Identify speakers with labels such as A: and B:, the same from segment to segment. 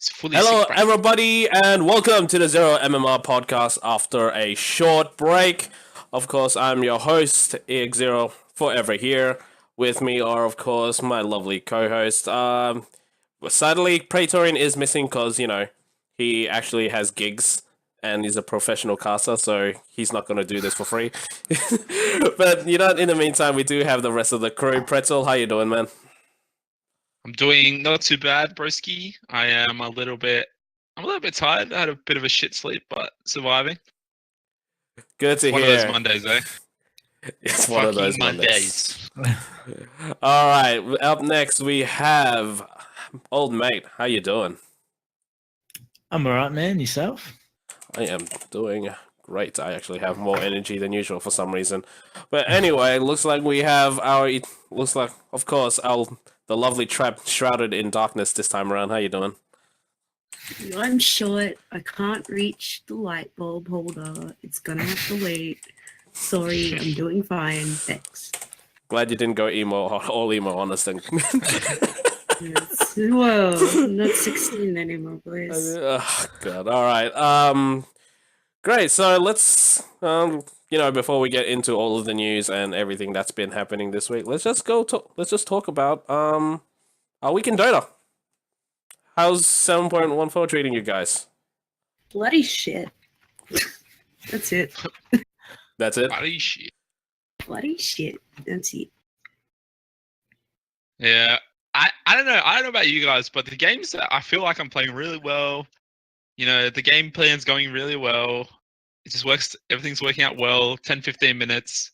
A: It's fully
B: Hello,
A: sick, bro.
B: everybody, and welcome to the ExZero MMR Podcast after a short break. Of course, I'm your host, ExZero, forever here. With me are, of course, my lovely co-host. Sadly, Praetorian is missing because, he actually has gigs and he's a professional caster, so he's not going to do this for free. But, in the meantime, we do have the rest of the crew. Pretzel, how you doing, man?
A: I'm doing not too bad, broski. I'm a little bit tired. I had a bit of a shit sleep, but surviving.
B: Good to
A: One
B: hear.
A: of those Mondays, eh?
B: It's one of those
A: Mondays.
B: All right, up next we have old mate. How you doing?
C: I'm alright, man. Yourself?
B: I am doing great. I actually have more energy than usual for some reason. But anyway, looks like we have of course, the lovely trap shrouded in darkness this time around. How you doing?
D: I'm short. I can't reach the light bulb holder. It's gonna have to wait. Sorry, I'm doing fine. Thanks.
B: Glad you didn't go all emo on us then.
D: Yes. Whoa, I'm not 16 anymore, boys.
B: Oh, God. All right. Great. So let's, before we get into all of the news and everything that's been happening this week, let's just talk about our week in Dota. How's 7.14 treating you guys?
D: Bloody shit. That's it.
B: That's it.
A: Bloody shit.
D: Bloody shit. That's it.
A: Yeah. I don't know. I don't know about you guys, but the games that I feel like I'm playing really well. The game plan's going really well. It just works. Everything's working out well. 10, 15 minutes.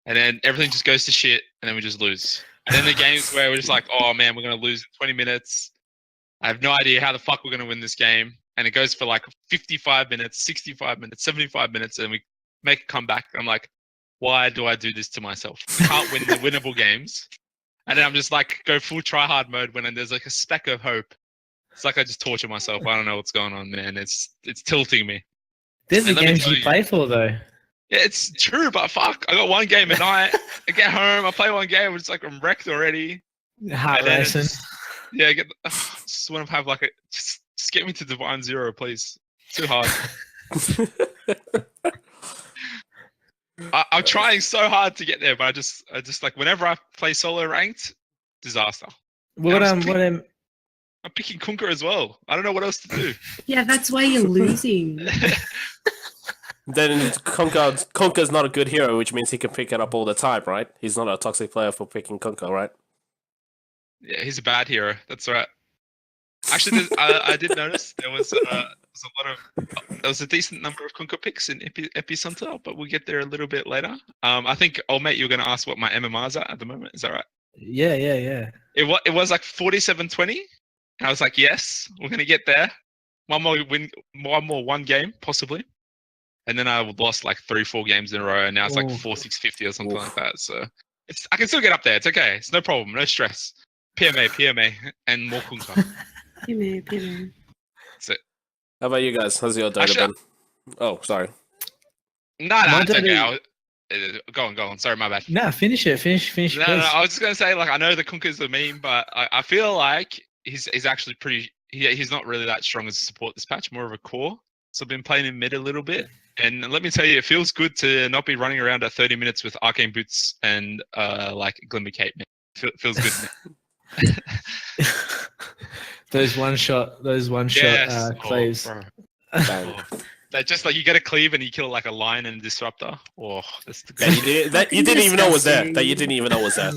A: And then everything just goes to shit. And then we just lose. And then the games where we're just like, oh man, we're going to lose in 20 minutes. I have no idea how the fuck we're going to win this game. And it goes for like 55 minutes, 65 minutes, 75 minutes. And we make a comeback. I'm like, why do I do this to myself? I can't win the winnable games. And then I'm just like, go full try hard mode when there's like a speck of hope. It's like I just torture myself. I don't know what's going on, man. It's tilting me.
C: There's the
A: And let me
C: games
A: tell
C: you play for, though.
A: Yeah, it's true, but fuck. I got one game at night. I get home, I play one game, it's like I'm wrecked already.
C: Heart
A: And then
C: racing.
A: Yeah, just want to have like just get me to Divine Zero, please. Too hard. I'm trying so hard to get there, but I just like whenever I play solo ranked, disaster. I'm picking Kunkka as well. I don't know what else to do.
D: Yeah, that's why you're losing.
B: Then Kunkka's not a good hero, which means he can pick it up all the time, right? He's not a toxic player for picking Kunkka, right?
A: Yeah, he's a bad hero. That's right. Actually, I did notice there was a decent number of Kunkka picks in epicenter, but we'll get there a little bit later. I think, old mate, you're going to ask what my MMR's at the moment. Is that right?
C: Yeah.
A: It was like 47-20. And I was like, yes, we're going to get there. One game, possibly. And then I lost like 3-4 games in a row, and now it's like 4-6-50 or something like that. So I can still get up there. It's okay. It's no problem. No stress. PMA, and more Kunkka.
D: PMA.
A: That's it.
B: How about you guys? How's your Dota been? Oh, sorry.
A: No, it's okay. Go on. Sorry, my bad.
C: No, finish it. Finish.
A: No, I was just going to say, like, I know the Kunkka's a meme, but I feel like he's actually pretty... He's not really that strong as a support this patch, more of a core. So I've been playing in mid a little bit. And let me tell you, it feels good to not be running around at 30 minutes with Arcane Boots and like Glimmer Cape. Feels good.
C: Those one shot plays.
A: That just like you get a cleave and you kill like a lion and a disruptor. Oh, that's the
B: you didn't even know was there. That you didn't even know was there.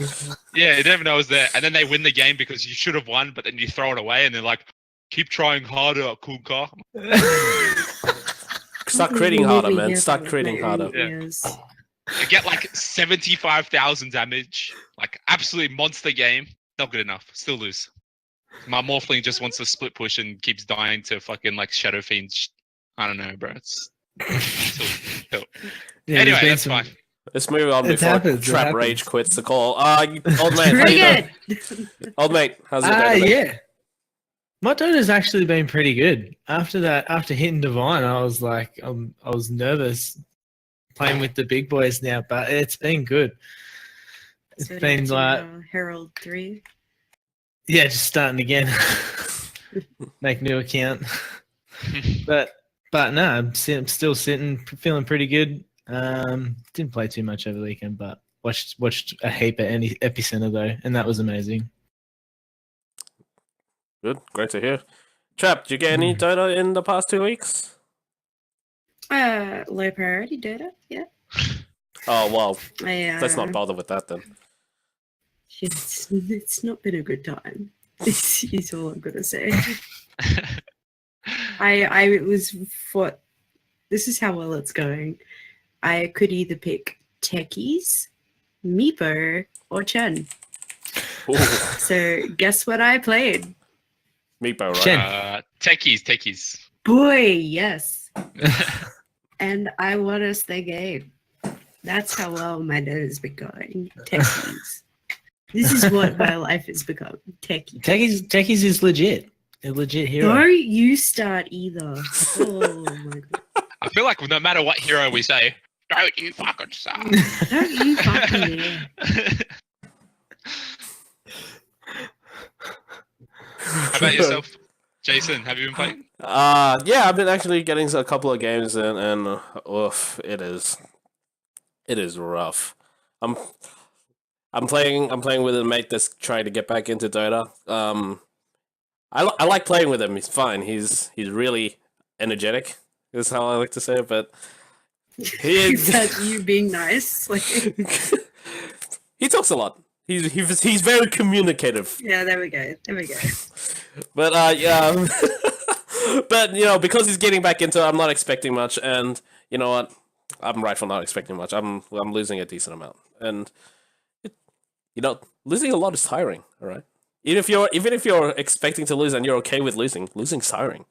A: Yeah, you didn't even know it was there. And then they win the game because you should have won, but then you throw it away and they're like, keep trying harder, Kunkka.
B: Start critting harder, man. Start critting harder.
A: Yeah. You get like 75,000 damage. Like absolutely monster game. Not good enough. Still lose. My Morphling just wants to split push and keeps dying to fucking like Shadow Fiend. I don't know, bro. It's
C: Yeah,
A: anyway, that's fine.
B: Let's move on before Trap Rage quits the call. Old mate, how you doing? Old mate, how's it going?
C: Yeah. My Dota's actually been pretty good. After hitting Divine, I was like, I was nervous playing with the big boys now, but it's been good. It's been like
D: Herald 3.
C: Yeah, just starting again. make a new account. but no, I'm still sitting, feeling pretty good. Didn't play too much over the weekend, but watched a heap at ep10 though, and that was amazing.
B: Good, great to hear. Trap, did you get any Dota in the past 2 weeks?
D: Low priority Dota, yeah.
B: Oh well,
D: Let's
B: not bother with that then.
D: It's not been a good time. This is all I'm gonna say. I was for. This is how well it's going. I could either pick Techies, Meepo, or Chen.
B: Ooh,
D: So guess what I played?
B: Meepo, right?
C: Chen.
A: Techies.
D: Boy, yes. And I won us the game. That's how well my day has been going. Techies. This is what my life has become. Techies.
C: Techies is legit. A legit hero.
D: Don't you start either. Oh my god.
A: I feel like no matter what hero we say, don't you fucking suck.
D: Don't you fucking dare.
A: How about yourself, Jason? Have you been playing?
B: Yeah, I've been actually getting a couple of games in, and oof, it is rough. I'm playing with a mate that's trying to get back into Dota. I like playing with him. He's fine. He's really energetic. Is how I like to say it. But
D: Is that you being nice? Like,
B: he talks a lot. He's very communicative.
D: yeah, there we go.
B: But yeah, but because he's getting back into it, I'm not expecting much. And you know what? I'm right for not expecting much. I'm losing a decent amount, and losing a lot is tiring. All right. Even if you're expecting to lose and you're okay with losing's tiring.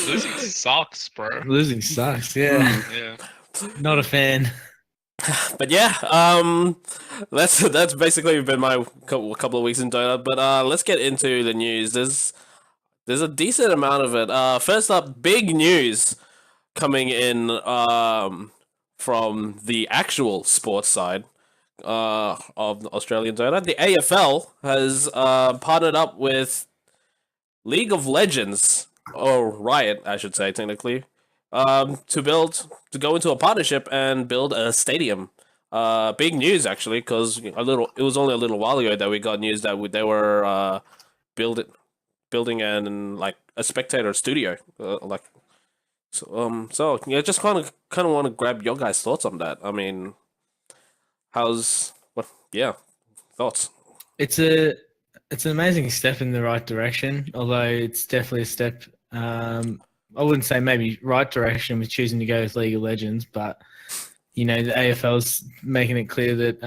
A: Losing sucks, bro.
C: Losing sucks. Yeah.
A: Yeah.
C: Not a fan.
B: But yeah, that's basically been my couple of weeks in Dota. But let's get into the news. There's a decent amount of it. First up, big news coming in from the actual sports side of Australian Dota. The AFL has partnered up with League of Legends, or Riot, I should say, technically, to go into a partnership and build a stadium. Big news actually, because it was only a little while ago that we got news that they were building like a spectator studio, So yeah, just kind of want to grab your guys' thoughts on that. I mean, thoughts?
C: It's an amazing step in the right direction, although it's definitely a step. I wouldn't say maybe right direction with choosing to go with League of Legends, but the AFL's making it clear that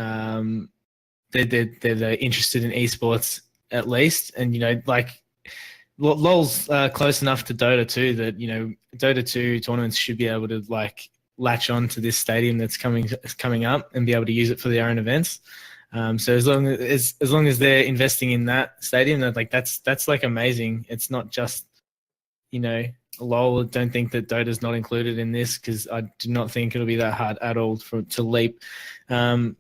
C: they're interested in esports at least, and LoL's close enough to Dota 2 that Dota 2 tournaments should be able to latch on to this stadium that's coming up and be able to use it for their own events. So as long as they're investing in that stadium, that's amazing. It's not just LoL. I don't think that Dota's not included in this, because I do not think it'll be that hard at all to leap from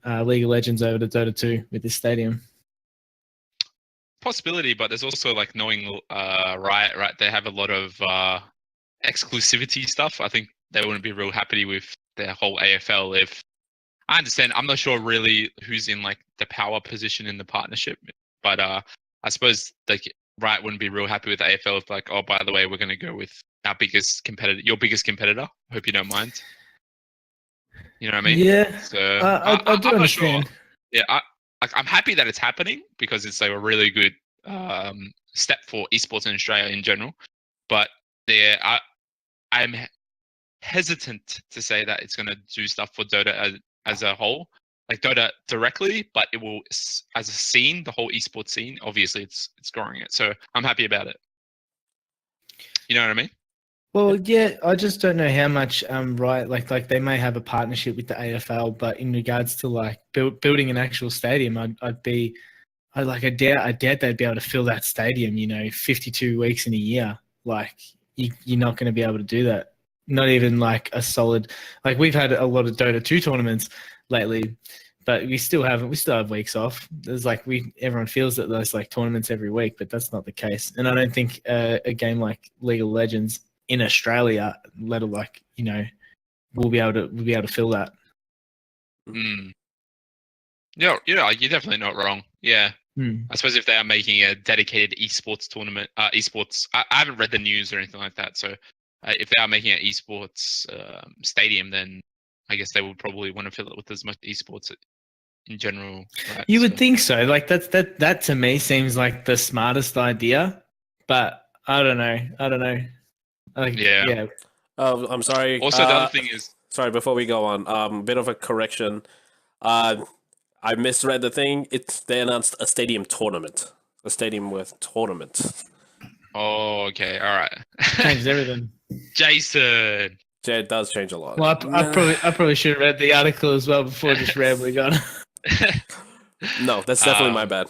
C: League of Legends over to Dota 2 with this stadium.
A: Possibility, but there's also knowing Riot, right? They have a lot of exclusivity stuff. I think they wouldn't be real happy with their whole AFL if. I understand. I'm not sure really who's in the power position in the partnership, but I suppose Riot wouldn't be real happy with AFL if oh, by the way, we're going to go with our biggest competitor, your biggest competitor. Hope you don't mind. You know what I mean?
C: Yeah.
A: So
C: I do understand.
A: Sure. Yeah, I'm happy that it's happening, because it's a really good step for esports in Australia in general. But I'm hesitant to say that it's going to do stuff for Dota as a whole, Dota directly, but it will, as a scene, the whole esports scene, obviously it's growing it. So I'm happy about it. You know what I mean?
C: Well, yeah, I just don't know how much Riot, they may have a partnership with the AFL, but in regards to building an actual stadium, I doubt they'd be able to fill that stadium, 52 weeks in a year. You're not going to be able to do that. Not even a solid, we've had a lot of Dota 2 tournaments lately, but we still have weeks off. There's like everyone feels that there's like tournaments every week, but that's not the case. And I don't think a game like League of Legends in Australia, let alone like we'll be able to fill that.
A: Mm. You're definitely not wrong. Yeah. I suppose if they are making a dedicated esports tournament, esports, I haven't read the news or anything like that. So if they are making an esports stadium, then I guess they would probably want to fill it with as much esports in general. Right?
C: You would think so. Like that to me seems like the smartest idea, but I don't know. Yeah.
B: I'm sorry.
A: Also, the other thing is,
B: sorry. Before we go on, bit of a correction. I misread the thing. They announced a stadium tournament. A stadium with tournament.
A: oh, okay, all right.
C: Changes everything.
A: Jason.
B: Yeah, it does change a lot.
C: Well, I probably should have read the article as well before just rambling on.
B: No, that's definitely my bad.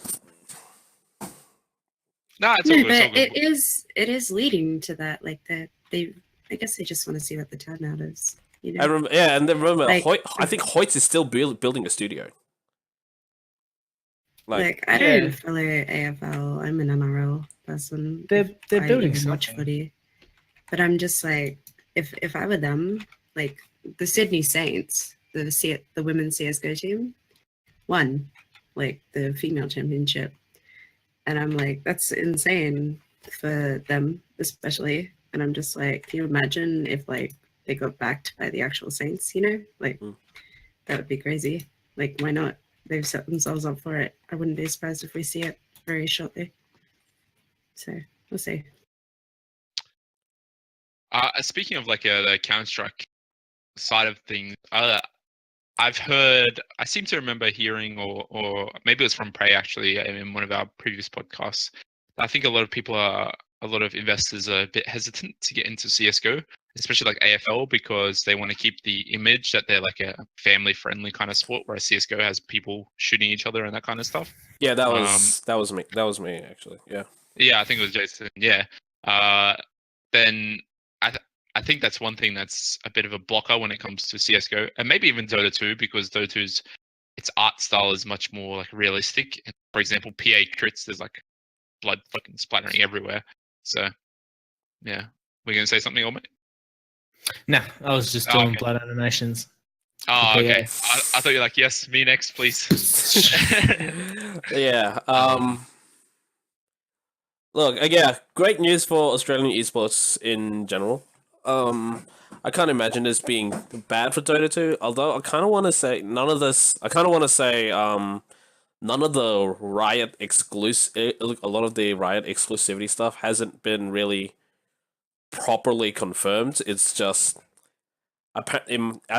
A: No, it's all good.
D: But it is leading to that. Like that, I guess they just want to see what the turnout is.
B: I remember, and then remember,
D: Like-
B: I think Hoyt is still building a studio.
D: Like I don't follow AFL. I'm an MRL person.
C: They're
D: I
C: building
D: even watch
C: something.
D: footy, but I'm just like, if I were them, like the Sydney Saints, the women's CS:GO team, won like the female championship, and I'm like, that's insane for them, especially. And I'm just like, can you imagine if like they got backed by the actual Saints? Like that would be crazy. Like, why not? They've set themselves up for it. I wouldn't be surprised if we see it very shortly. So we'll see.
A: Speaking of like the Counter-Strike side of things, I've heard, I seem to remember hearing, or maybe it was from Prey actually in one of our previous podcasts. I think a lot of investors are a bit hesitant to get into CS:GO, especially like AFL, because they want to keep the image that they're like a family-friendly kind of sport, whereas CS:GO has people shooting each other and that kind of stuff.
B: Yeah, that was me. That was me actually. Yeah.
A: Yeah, I think it was Jason. Yeah. Then I think that's one thing that's a bit of a blocker when it comes to CS:GO, and maybe even Dota 2, because Dota 2's its art style is much more like realistic. For example, PA crits, there's like blood fucking splattering everywhere. So, yeah, we're gonna say something, Omid?
C: No, I was just doing
A: okay.
C: blood animations.
A: Oh,
C: Okay,
A: okay.
C: yeah.
A: I thought you were like, yes, me next, please.
B: Yeah. Look, great news for Australian esports in general. I can't imagine this being bad for Dota 2, although I kind of want to say none of the Riot a lot of the Riot exclusivity stuff hasn't been really properly confirmed. It's just, I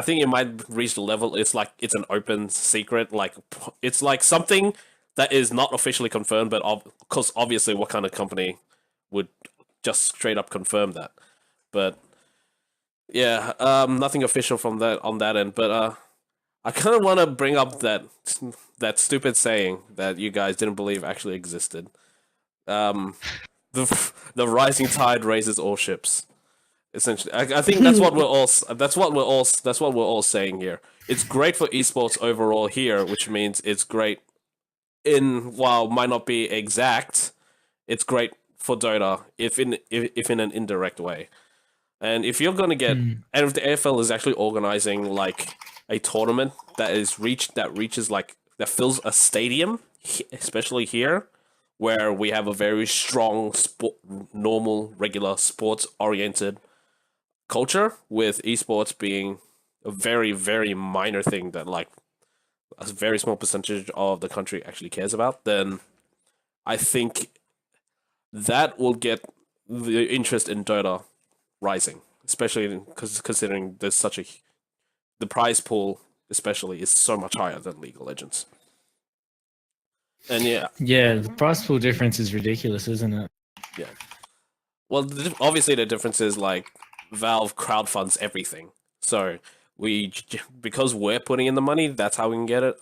B: think it might reach the level, it's like it's an open secret, like it's like something that is not officially confirmed, but because obviously what kind of company would just straight up confirm that? But yeah, nothing official from that on that end. But I kind of want to bring up that stupid saying that you guys didn't believe actually existed. The rising tide raises all ships. Essentially, I think that's what we're all saying here. It's great for esports overall here, which means it's great while might not be exact, it's great for Dota if in an indirect way. And if you're gonna get, and if the AFL is actually organizing like a tournament that fills a stadium, especially here, where we have a very strong normal, regular sports-oriented culture, with esports being a very, very minor thing that like a very small percentage of the country actually cares about, then I think that will get the interest in Dota rising, especially considering there's the prize pool especially is so much higher than League of Legends. And yeah,
C: the price pool difference is ridiculous, isn't it?
B: Yeah. Well, obviously the difference is like Valve crowdfunds everything, so because we're putting in the money, that's how we can get it.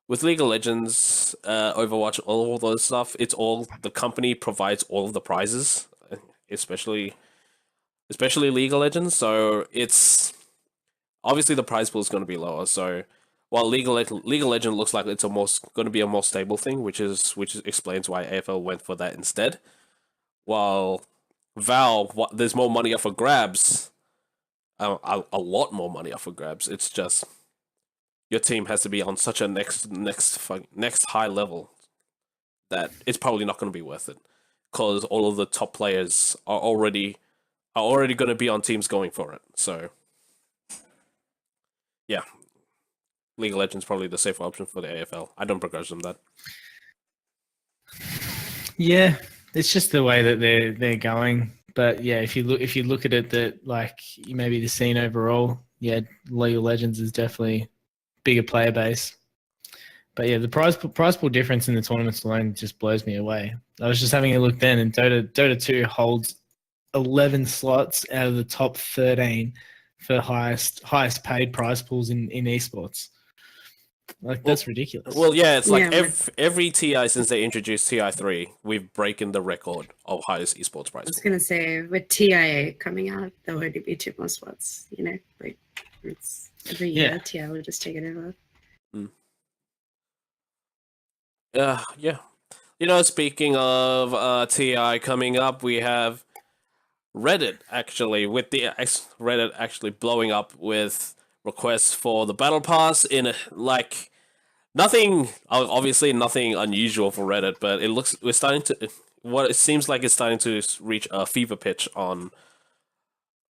B: With League of Legends, Overwatch, all those stuff, it's all the company provides all of the prizes, especially League of Legends. So it's obviously the prize pool is going to be lower. So while League of Legends looks like it's going to be a more stable thing, which explains why AFL went for that instead. While Valve, there's more money up for grabs, a lot more money up for grabs. It's just your team has to be on such a next high level that it's probably not going to be worth it, because all of the top players are already going to be on teams going for it. So, yeah, League of Legends probably the safer option for the AFL. I don't begrudge them that.
C: Yeah, it's just the way that they're going. But yeah, if you look at it, that like maybe the scene overall, yeah, League of Legends is definitely bigger player base. But yeah, the prize pool difference in the tournaments alone just blows me away. I was just having a look then, and Dota 2 holds 11 slots out of the top 13 for highest paid prize pools in esports. Like, that's ridiculous.
B: Well, yeah, it's like every TI since they introduced TI3, we've broken the record of highest esports prize.
D: I was going to say, with TIA coming out, there would be 2 more spots, you know? Like, it's every year, TI will just take it over.
B: Yeah. You know, speaking of TI coming up, we have Reddit actually blowing up with requests for the battle pass in nothing unusual for Reddit, but it seems like it's starting to reach a fever pitch on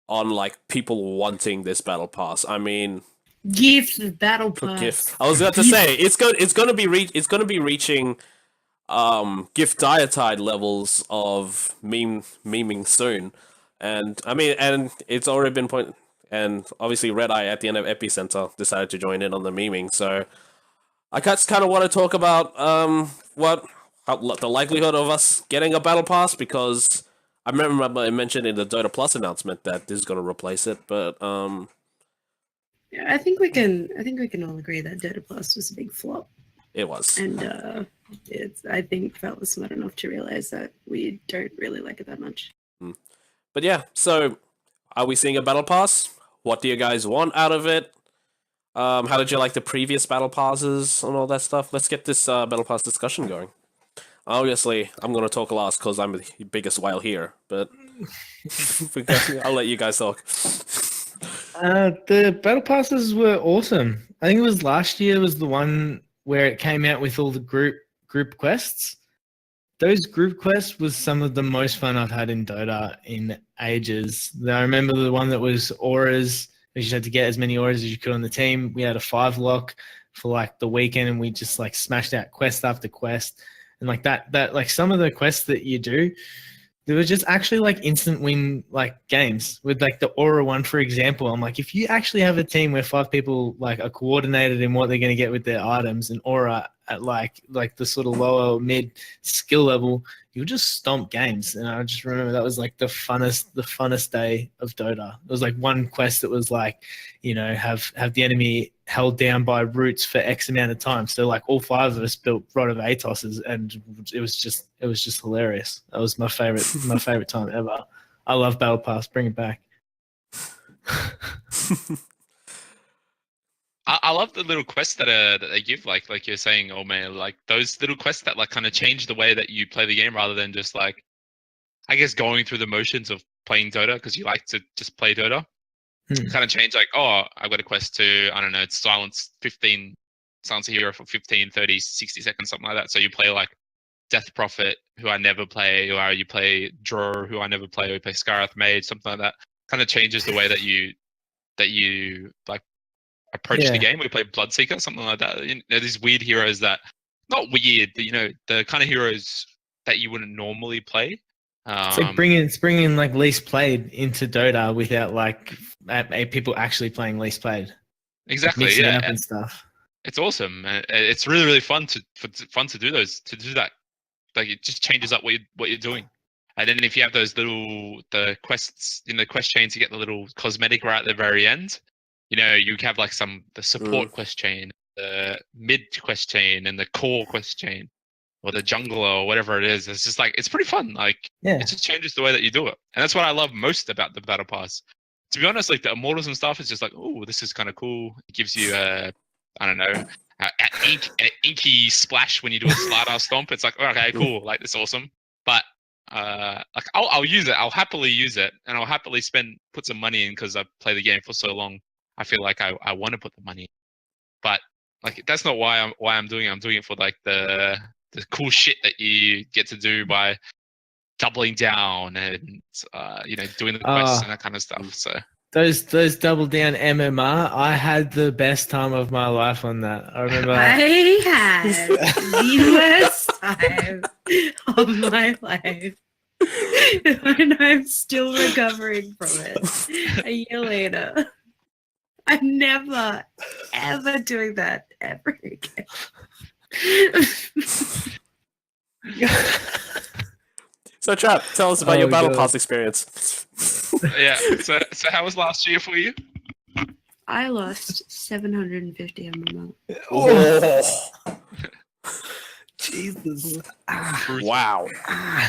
B: like people wanting this battle pass. I mean,
D: gift battle pass.
B: I was about to say it's going to be reaching gift dietide levels of memeing soon, and I mean, and it's already been and obviously Red Eye at the end of Epicenter decided to join in on the memeing. So I just kind of want to talk about the likelihood of us getting a battle pass, because I remember I mentioned in the Dota Plus announcement that this is going to replace it, but
D: yeah, I think we can all agree that Dota Plus was a big flop.
B: It was,
D: and I think Val was smart enough to realize that we don't really like it that much.
B: But yeah, so are we seeing a battle pass? What do you guys want out of it? How did you like the previous battle passes and all that stuff? Let's get this battle pass discussion going. Obviously, I'm going to talk last because I'm the biggest whale here, but I'll let you guys talk.
C: The battle passes were awesome. I think it was last year was the one where it came out with all the group quests. Those group quests was some of the most fun I've had in Dota in ages. I remember the one that was auras. You just had to get as many auras as you could on the team. We had a 5-lock for like the weekend, and we just like smashed out quest after quest. And like that like some of the quests that you do, they were just actually like instant win like games. With like the aura one, for example, I'm like, if you actually have a team where 5 people like are coordinated in what they're going to get with their items and aura at like the sort of lower mid skill level, you'll just stomp games. And I just remember that was like the funnest day of Dota. It was like one quest that was like, you know, have the enemy held down by roots for X amount of time. So like all 5 of us built Rod of Atoses, and it was just hilarious. That was my favorite time ever. I love Battle Pass. Bring it back.
A: I love the little quests that they give, like you're saying, oh man, like those little quests that like kind of change the way that you play the game, rather than just like, I guess, going through the motions of playing Dota because you like to just play Dota. Kind of change, like, oh, I've got a quest to, I don't know, it's silence a hero for 15, 30, 60 seconds, something like that. So you play like Death Prophet, who I never play, or you play Draw, who I never play, or you play Skarath Mage, something like that. Kind of changes the way that you like approach the game. We play Bloodseeker, something like that. You know, these weird heroes that, not weird, but, you know, the kind of heroes that you wouldn't normally play.
C: It's like bringing like least played into Dota without like people actually playing least played.
A: Exactly,
C: like
A: yeah,
C: and stuff.
A: It's awesome. It's really, really fun to do that. Like, it just changes up what you're doing. And then if you have those the quests in the quest chains, you get the little cosmetic right at the very end. You know, you have like the support quest chain, the mid quest chain, and the core quest chain, or the jungler, or whatever it is. It's just like, it's pretty fun. Like, it just changes the way that you do it. And that's what I love most about the Battle Pass. To be honest, like the Immortals and stuff is just like, oh, this is kind of cool. It gives you I don't know, an inky splash when you do a slider stomp. It's like, okay, cool, like that's awesome. But like I'll use it. I'll happily use it, and I'll happily put some money in because I've played the game for so long. I feel like I want to put the money in. But like that's not why I'm doing it. I'm doing it for like the cool shit that you get to do by doubling down and doing the quests and that kind of stuff. So
C: those double down MMR, I had the best time of my life on that. I remember
D: I had the worst time of my life. And I'm still recovering from it a year later. I'm never, ever doing that ever again.
B: So, Trap, tell us about your Battle Pass experience.
A: Yeah. So how was last year for you?
D: I lost 750 MMR.
B: Oh.
C: Jesus.
B: Wow.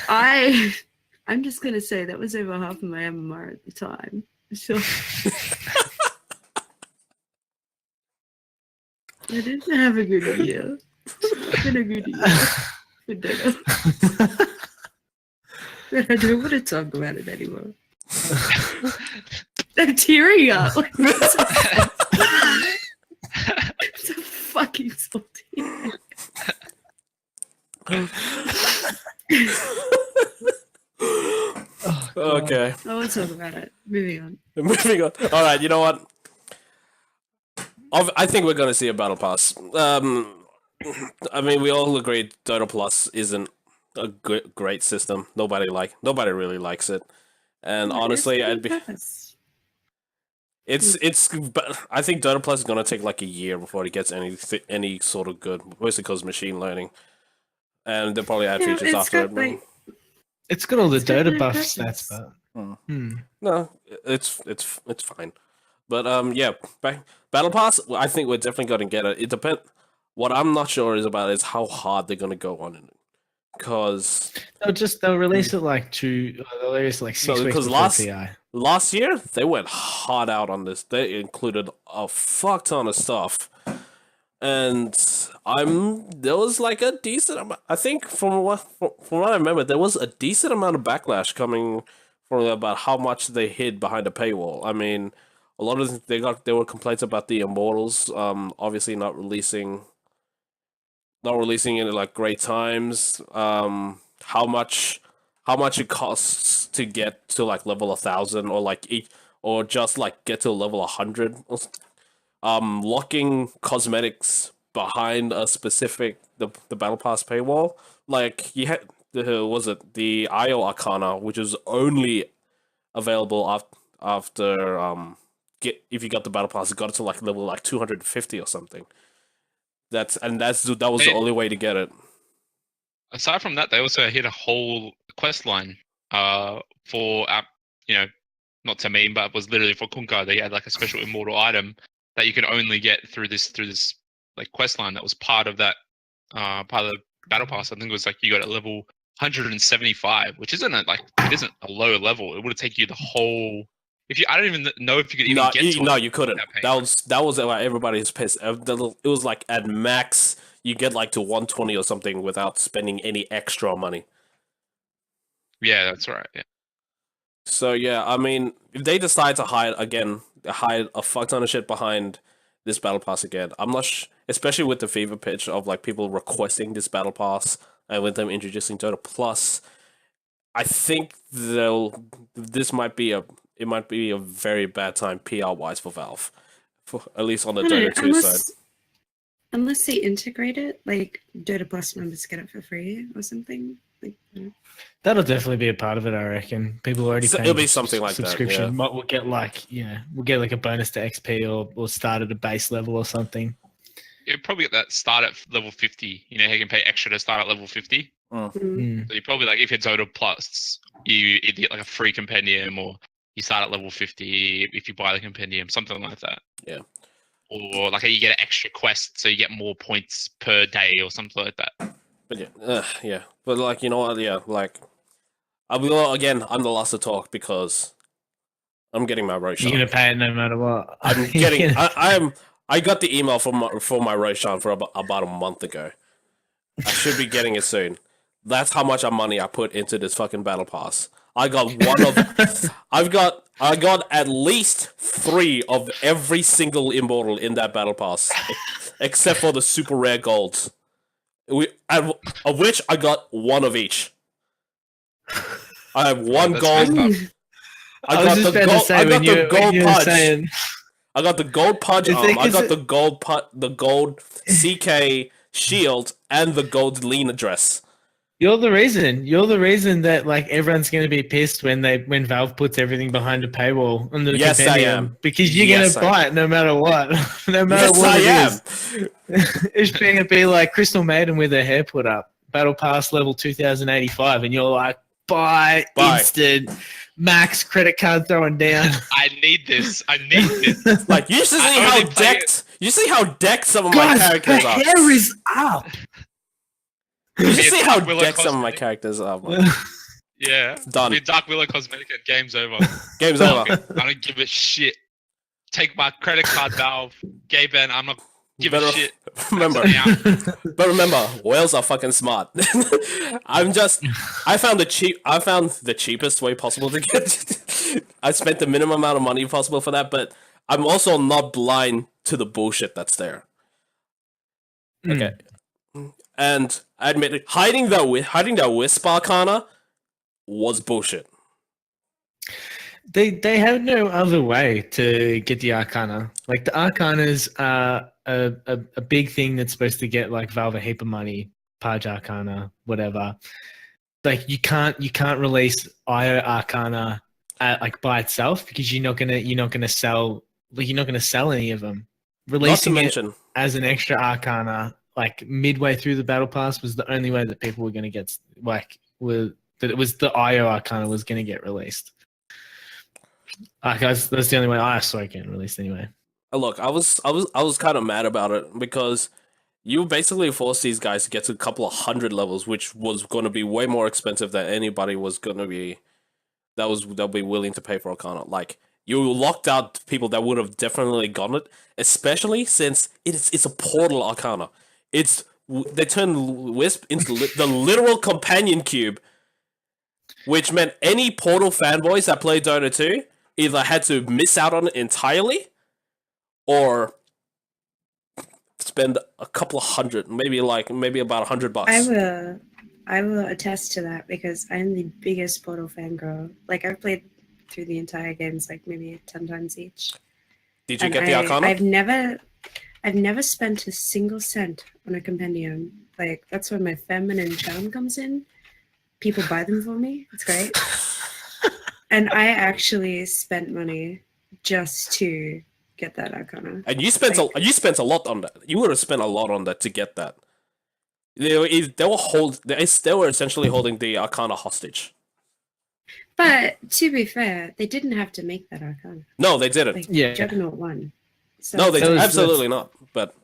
D: I'm just gonna say that was over half of my MMR at the time. So I didn't have a good year. It's been a good year for Dota. But I don't want to talk about it anymore. I'm tearing up. Like, so fucking salty.
B: Okay.
D: I won't talk about it. Moving on.
B: Moving on. All right, you know what? I think we're going to see a Battle Pass. I mean, we all agree Dota Plus isn't a great system. Nobody really likes it. And honestly, I think Dota Plus is going to take like a year before it gets any sort of good, mostly because of machine learning. And they'll probably add features after it.
C: It's got all the Dota buff stats, but
B: no, it's fine. But yeah, Battle Pass. I think we're definitely going to get it. It depends. What I'm not sure is how hard they're going to go on it, because
C: they'll release it like 6 weeks before PI.
B: Last year they went hard out on this. They included a fuck ton of stuff, and there was like a decent amount. I think from what I remember, there was a decent amount of backlash coming from about how much they hid behind a paywall. I mean, a lot of there were complaints about the Immortals, obviously not releasing it at like great times. How much it costs to get to like level 1,000 or just like get to level 100. Locking cosmetics behind a specific the Battle Pass paywall. Like you had the IO Arcana, which is only available after if you got the Battle Pass, it got it to like level like 250 or something. That was the only way to get it.
A: Aside from that, they also hit a whole quest line for not to meme, but it was literally for Kunkka. They had like a special immortal item that you can only get through this like quest line that was part of that part of the Battle Pass. I think it was like you got at level 175, which isn't a low level. It would have taken you the whole. I don't even know if you could even get to it.
B: No, you couldn't. That was why everybody's pissed. It was like at max you get like to 120 or something without spending any extra money.
A: Yeah, that's right. Yeah.
B: So yeah, I mean, if they decide to hide a fuck ton of shit behind this Battle Pass again, I'm not especially with the fever pitch of like people requesting this Battle Pass and with them introducing Dota Plus, I think this might be a very bad time PR wise for Valve, at least on the Dota 2 side.
D: Unless they integrate it, like Dota Plus members get it for free or something. Like,
C: that'll definitely be a part of it, I reckon. People already paying
B: it'll be something like
C: subscription.
B: That. Yeah.
C: We'll get like a bonus to XP or start at a base level or something.
A: You'll probably get that start at level 50. You can pay extra to start at level 50. So you probably like if you're Dota Plus, you get like a free compendium, or you start at level 50 if you buy the compendium, something like that.
B: Yeah.
A: Or like you get an extra quest, so you get more points per day or something like that.
B: But yeah. But like, you know what? Yeah, like I'm the last to talk because I'm getting my road shot.
C: You're gonna pay it no matter what.
B: I'm getting. I got the email for my Roshan for about a month ago. I should be getting it soon. That's how much money I put into this fucking battle pass. I got I got at least 3 of every single immortal in that battle pass, except for the super rare golds. Of which I got 1 of each. I have 1 gold. I got the gold punch. I got the gold punch arm. I got the gold CK shield and the gold Lena dress.
C: You're the reason that like everyone's going to be pissed when Valve puts everything behind a paywall on the compendium. I am. Because you're going to buy it no matter what. No matter what it is. It's going to be like Crystal Maiden with her hair put up. Battle Pass level 2085 and you're like, buy. Instant max credit card throwing down.
A: I need this.
B: Like you see how decked some of my characters are.
C: The hair is up.
B: You see how decked some of my characters are.
A: Yeah.
B: Done.
A: Be Dark Willow Cosmetic and game's over.
B: Game's over.
A: I don't give a shit. Take my credit card, Valve. Gay Ben, I'm not giving a shit.
B: Remember, whales are fucking smart. I found the cheapest way possible to get. I spent the minimum amount of money possible for that, but I'm also not blind to the bullshit that's there. Okay. And I admit it, hiding that Wisp Arcana was bullshit.
C: They have no other way to get the Arcana. Like the Arcanas are a big thing that's supposed to get like Valve a heap of money, Page Arcana, whatever. Like you can't release IO Arcana like by itself because you're not gonna sell any of them. Releasing it as an extra Arcana like midway through the battle pass was the only way that people were going to get that it was the IO Arcana was going to get released. That's the only way I saw it getting released anyway.
B: Look, I was kind of mad about it because you basically forced these guys to get to a couple of 100 levels, which was going to be way more expensive than anybody was going to be. They'll be willing to pay for Arcana. Like you locked out people that would have definitely gotten it, especially since it's a portal Arcana. They turned Wisp into the literal companion cube, which meant any Portal fanboys that played Dota 2 either had to miss out on it entirely or spend a couple of hundred, maybe about $100.
D: I will attest to that because I'm the biggest Portal fangirl. Like I've played through the entire games like maybe 10 times each.
B: Did you get the Arcana?
D: I've never spent a single cent on a compendium. Like, that's where my feminine charm comes in. People buy them for me. It's great. And I actually spent money just to get that Arcana.
B: And you spent a lot on that. You would have spent a lot on that to get that. They were essentially holding the Arcana hostage.
D: But to be fair, they didn't have to make that Arcana.
B: No, they didn't.
D: Like,
C: yeah.
D: Juggernaut won. So
B: no, they absolutely not. But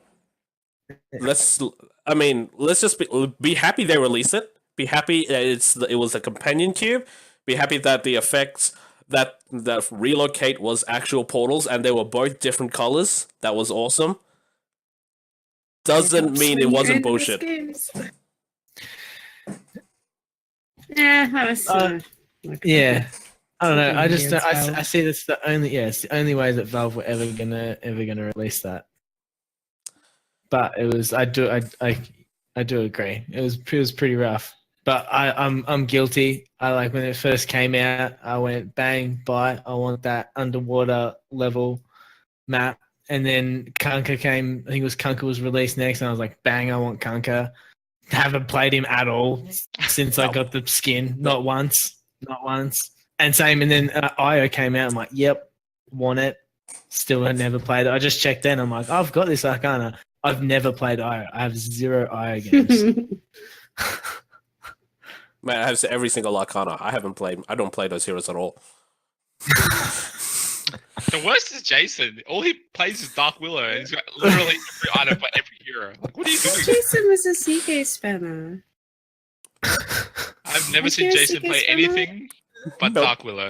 B: let's just be happy they released it. Be happy that it was a companion cube. Be happy that the effects that relocate was actual portals and they were both different colors. That was awesome. Doesn't mean it wasn't bullshit.
D: Yeah, that was.
C: Yeah. I don't know. I see that's the only way that Valve were ever gonna release that. But it was I do agree. It was pretty rough. But I'm guilty. I like when it first came out, I went bang, buy. I want that underwater level map. And then Kunkka came. I think it was Kunkka was released next, and I was like, bang, I want Kunkka. Haven't played him at all since I got the skin. Not once. And same, and then IO came out. I'm like, yep, want it. Still had never played it. I just checked in. I'm like, I've got this Arcana. I've never played IO. I have 0 IO games.
B: Man, I have every single Arcana. I don't play those heroes at all.
A: The worst is Jason. All he plays is Dark Willow, and he's got literally every item for every hero. Like, what are you doing?
D: Jason was a CK spammer.
A: I've never seen Jason play anything but Dark Willow.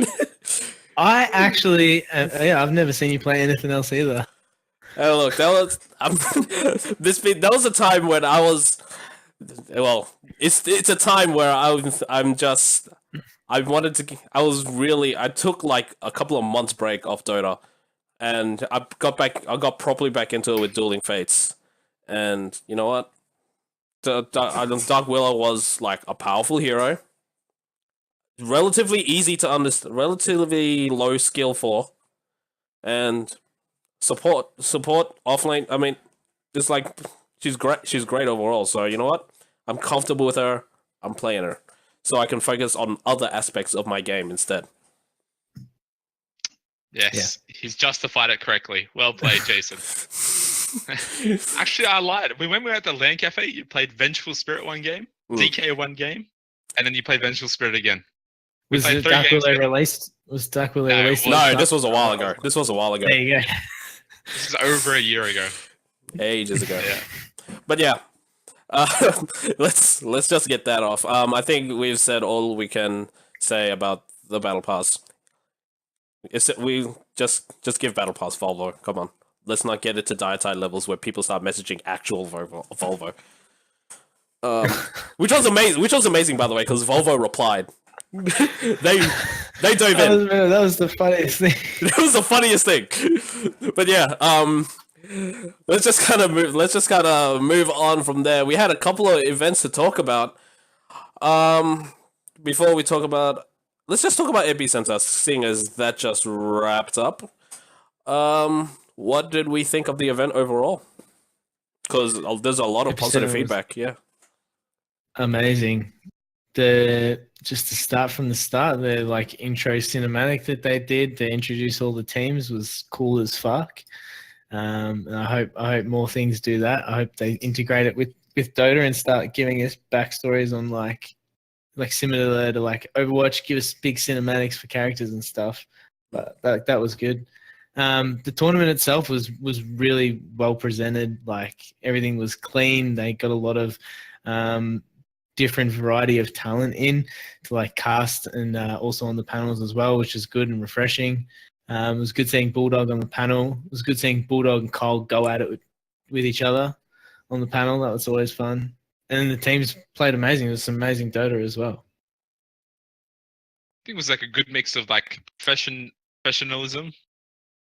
C: I actually, I've never seen you play anything else either.
B: Look, that was that was a time when I was. Well, it's a time where I took like a couple of months break off Dota, and I got properly back into it with Dueling Fates, and you know what? Dark Willow was like a powerful hero, relatively easy to understand, relatively low skill for, and support offlane. I mean, it's like she's great. She's great overall. So you know what? I'm comfortable with her. I'm playing her, so I can focus on other aspects of my game instead.
A: Yes, he's justified it correctly. Well played, Jason. Actually, I lied. When we were at the LAN cafe, you played Vengeful Spirit one game, DK one game, and then you played Vengeful Spirit again.
C: Was Dark Willow released? Was Dark Willow released?
B: No, this was a while ago.
C: There you go.
A: This is over a year ago.
B: Ages ago.
A: Yeah.
B: But yeah, let's just get that off. I think we've said all we can say about the Battle Pass. We just give Battle Pass Volvo. Come on, let's not get it to dietide levels where people start messaging actual Volvo. Which was amazing, by the way, because Volvo replied. they dove in.
C: That was the funniest thing.
B: That was the funniest thing. But yeah, let's just kind of move on from there. We had a couple of events to talk about. Before we talk about, let's just talk about epicenter, seeing as that just wrapped up. What did we think of the event overall? Because there's a lot of positive feedback. Yeah,
C: amazing. Just to start from the start, the like intro cinematic that they did to introduce all the teams was cool as fuck. And I hope more things do that. I hope they integrate it with Dota and start giving us backstories on like similar to like Overwatch, give us big cinematics for characters and stuff. But that was good. The tournament itself was really well presented. Like everything was clean. They got a lot of different variety of talent in to like cast and also on the panels as well, which is good and refreshing. It was good seeing Bulldog on the panel. It was good seeing Bulldog and Cole go at it with each other on the panel. That was always fun. And the teams played amazing. It was some amazing Dota as well.
A: I think it was like a good mix of like professionalism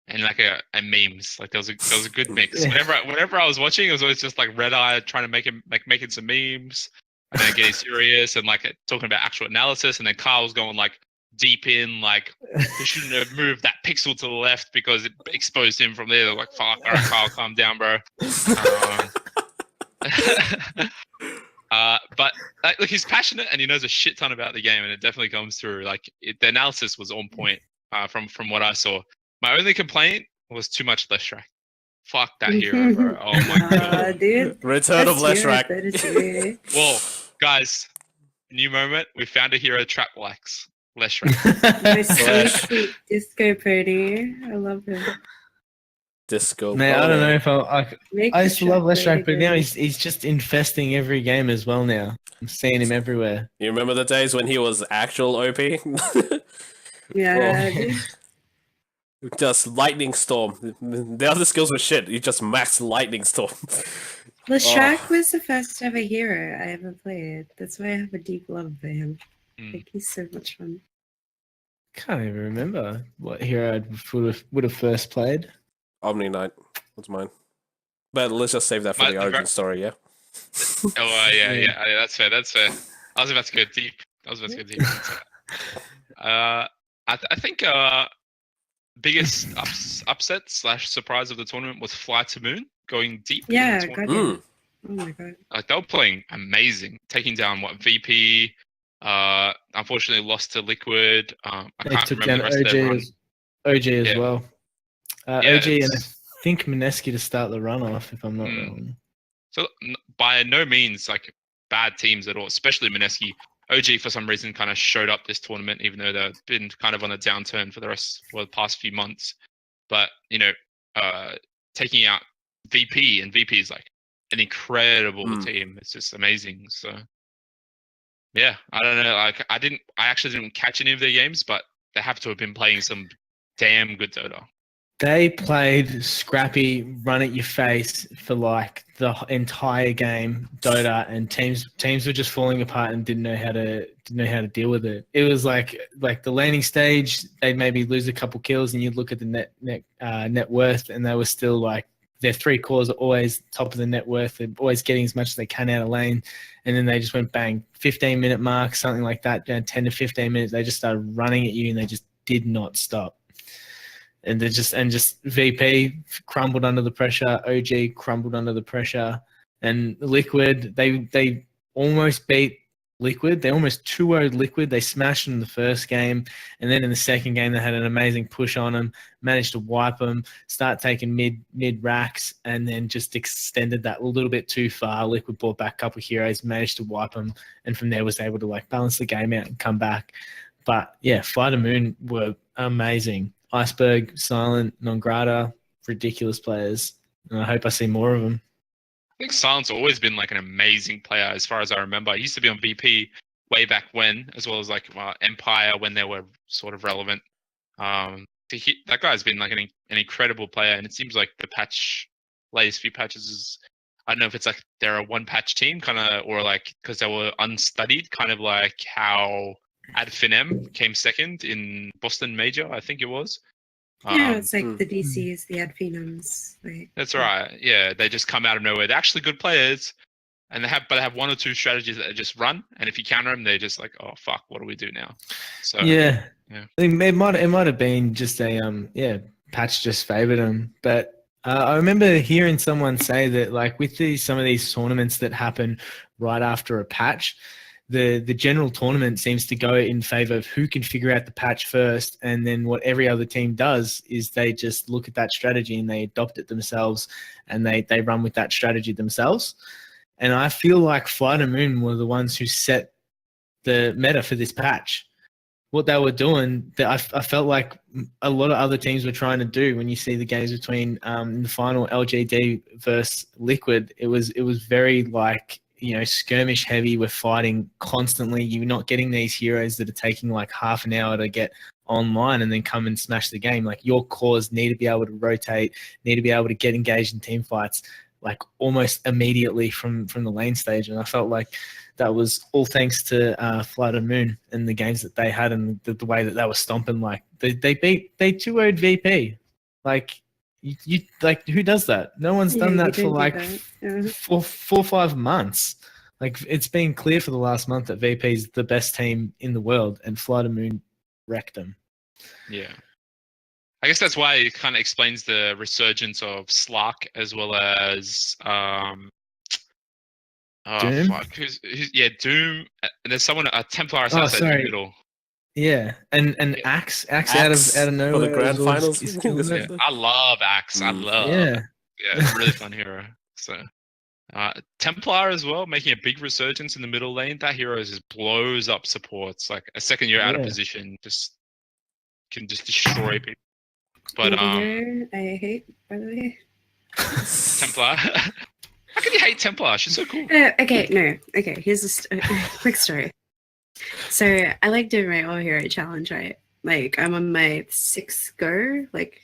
A: and like a memes. Like there was a good mix.
C: Yeah.
A: Whenever I was watching, it was always just like Red Eye trying to making some memes. And then getting serious and like talking about actual analysis, and then Carl was going like deep in, like he shouldn't have moved that pixel to the left because it exposed him from there. They're like, fuck, all right, Carl, calm down, bro. But look, he's passionate and he knows a shit ton about the game, and it definitely comes through. Like the analysis was on point from what I saw. My only complaint was too much left track. Fuck that hero, bro. Oh my god,
D: dude.
B: Return of Leshrac.
A: Whoa, guys, new moment. We found a hero trap likes Leshrac.
D: My sweet disco pretty. I love him.
B: Disco.
C: Man, I don't know if I used to love Leshrac, but now
D: again.
C: he's just infesting every game as well now. I'm seeing him everywhere.
B: You remember the days when he was actual OP?
D: Yeah, dude.
B: Just Lightning Storm. The other skills were shit. You just maxed Lightning Storm.
D: Leshrac was the first ever hero I ever played. That's why I have a deep love for him. Like he's so much fun.
C: Can't even remember what hero I would have first played.
B: Omni Knight was mine. But let's just save that for the origin story, yeah?
A: Yeah, that's fair. I was about to go deep. I think biggest upset / surprise of the tournament was Fly to Moon going deep.
D: Yeah, goddamn. Oh my god.
A: Like they were playing amazing, taking down VP. Unfortunately lost to Liquid. I
C: They
A: can't
C: took
A: remember
C: down
A: the rest of their run.
C: OG as well.
A: Yeah,
C: OG and I think Mineski to start the run off, if I'm not wrong.
A: So by no means like bad teams at all, especially Mineski. OG for some reason kind of showed up this tournament, even though they've been kind of on a downturn for the past few months. But taking out VP, and VP is like an incredible team. It's just amazing. So yeah, I don't know. Like I actually didn't catch any of their games, but they have to have been playing some damn good Dota.
C: They played scrappy, run at your face for like the entire game, Dota, and teams were just falling apart and didn't know how to deal with it. It was like the landing stage, they'd maybe lose a couple kills, and you'd look at the net worth, and they were still like their 3 cores are always top of the net worth. They're always getting as much as they can out of lane, and then they just went bang, 15-minute mark, something like that, 10 to 15 minutes. They just started running at you, and they just did not stop. And they just VP crumbled under the pressure. OG crumbled under the pressure, and Liquid they almost beat Liquid. They almost 2-0'd Liquid. They smashed them in the first game, and then in the second game they had an amazing push on them, managed to wipe them, start taking mid racks, and then just extended that a little bit too far. Liquid brought back a couple of heroes, managed to wipe them, and from there was able to like balance the game out and come back. But yeah, Flight of Moon were amazing. Iceberg, Silent, Non-Grata, ridiculous players. And I hope I see more of them.
A: I think Silent's always been like an amazing player as far as I remember. He used to be on VP way back when, as well as like Empire when they were sort of relevant. That guy's been like an incredible player, and it seems like the latest few patches is, I don't know if it's like they're a one-patch team kind of, or like because they were unstudied, kind of like how AdFinem came second in Boston Major, I think it was.
D: Yeah, it's like the DCs, the AdFinoms.
A: That's right. Yeah, they just come out of nowhere. They're actually good players, and they have 1 or 2 strategies that just run. And if you counter them, they're just like, oh fuck, what do we do now? So
C: yeah. I think it might have been just a patch just favored them, but I remember hearing someone say that like with some of these tournaments that happen right after a patch, the general tournament seems to go in favor of who can figure out the patch first, and then what every other team does is they just look at that strategy and they adopt it themselves, and they run with that strategy themselves. And I feel like Flight of Moon were the ones who set the meta for this patch. What they were doing, I felt like a lot of other teams were trying to do when you see the games between in the final LGD versus Liquid. It was very like, skirmish heavy. We're fighting constantly. You're not getting these heroes that are taking like half an hour to get online and then come and smash the game. Like your cores need to be able to rotate, need to be able to get engaged in team fights like almost immediately from the lane stage. And I felt like that was all thanks to Flight of Moon and the games that they had and the way that they were stomping. Like they 2-0'd VP. Like you like who does that? No one's done that for like 4 or 5 months. Like it's been clear for the last month that VP is the best team in the world, and Flight of Moon wrecked them.
A: Yeah, I guess that's why it kind of explains the resurgence of Slark as well as
C: Doom.
A: Fuck, Doom. And there's someone, a Templar assassin in the middle.
C: Yeah, and Axe out of nowhere
B: for the grand finals.
A: I love Axe. Yeah, really fun hero. So Templar as well, making a big resurgence in the middle lane. That hero just blows up supports. Like a second year out of position, can destroy people. But
D: I hate, by the way,
A: Templar. How can you hate Templar? She's so cool.
D: Okay, here's a quick story. So I like doing my All Hero challenge, right? Like I'm on my 6th go, like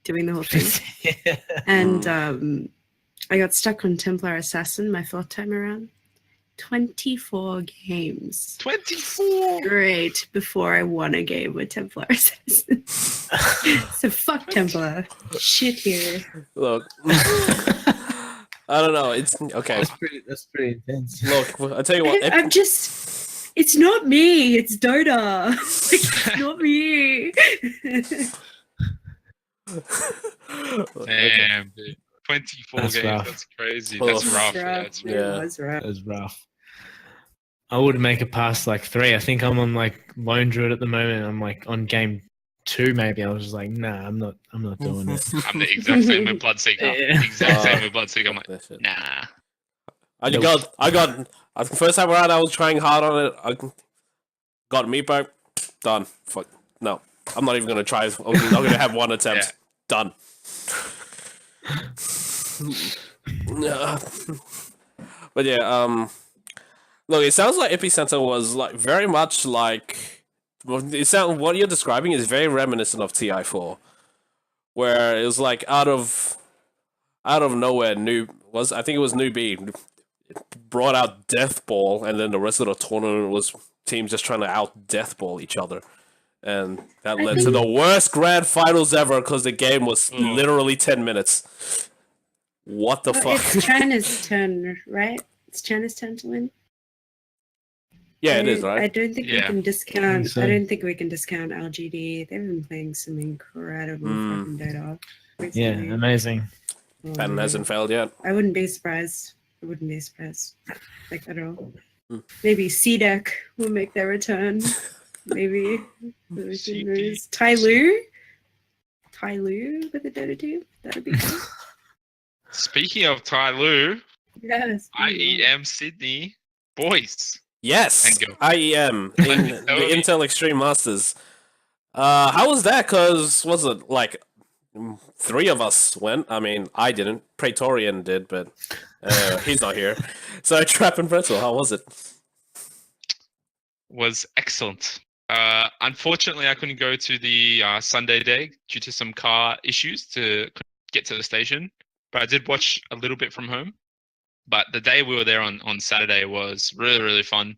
D: doing the whole thing.
C: Yeah.
D: And I got stuck on Templar Assassin my 4th time around. 24 games.
A: 24?
D: Great, before I won a game with Templar Assassin. So fuck Templar. Shit here.
B: Look. I don't know. It's okay.
C: That's pretty intense.
B: Look, I'll tell you what.
D: It's not me. It's Dota. It's not me.
A: Damn, dude. 24 games.
C: Rough.
A: That's crazy.
B: Oh.
A: That's rough.
D: It was rough.
C: It was rough. I would make it past like 3. I think I'm on like Lone Druid at the moment. I'm like on game 2 maybe. I was just like, nah, I'm not doing it.
A: I'm the exact same with Bloodseeker.
C: Yeah.
A: Exact same with Bloodseeker. I'm like, nah.
B: I got the first time around I was trying hard on it. I got Meepo. Done. Fuck. No. I'm not even gonna try. I'm not gonna have one attempt.
A: Yeah.
B: Done. But yeah, look, it sounds like Epicenter was like very much like what you're describing is very reminiscent of TI4, where it was like out of nowhere. I think it was New B brought out Death Ball, and then the rest of the tournament was teams just trying to out Death Ball each other. And that led to the worst grand finals ever because the game was literally 10 minutes. What the fuck?
D: It's China's turn, right? It's China's turn to win.
B: Yeah, it is, right?
D: I don't think we can discount.
C: So.
D: I don't think we can discount LGD. They've been playing some incredible fucking Dota.
C: Yeah,
D: recently.
C: amazing.
B: Pattern hasn't failed yet.
D: I wouldn't be surprised. I wouldn't be surprised. Like at all. Maybe C-Deck will make their return. Maybe. Tai Lu with the Dota team. That'd be cool.
A: Speaking of Tai Lu,
D: Yes.
A: IEM Sydney boys.
B: Yes,
A: And go.
B: IEM in the Intel Extreme Masters. How was that? Because was it like 3 of us went? I mean, I didn't. Praetorian did, but he's not here. So Trap and Pretzel, how was it?
A: Was excellent. Unfortunately, I couldn't go to the Sunday day due to some car issues to get to the station, but I did watch a little bit from home. But the day we were there on Saturday was really, really fun.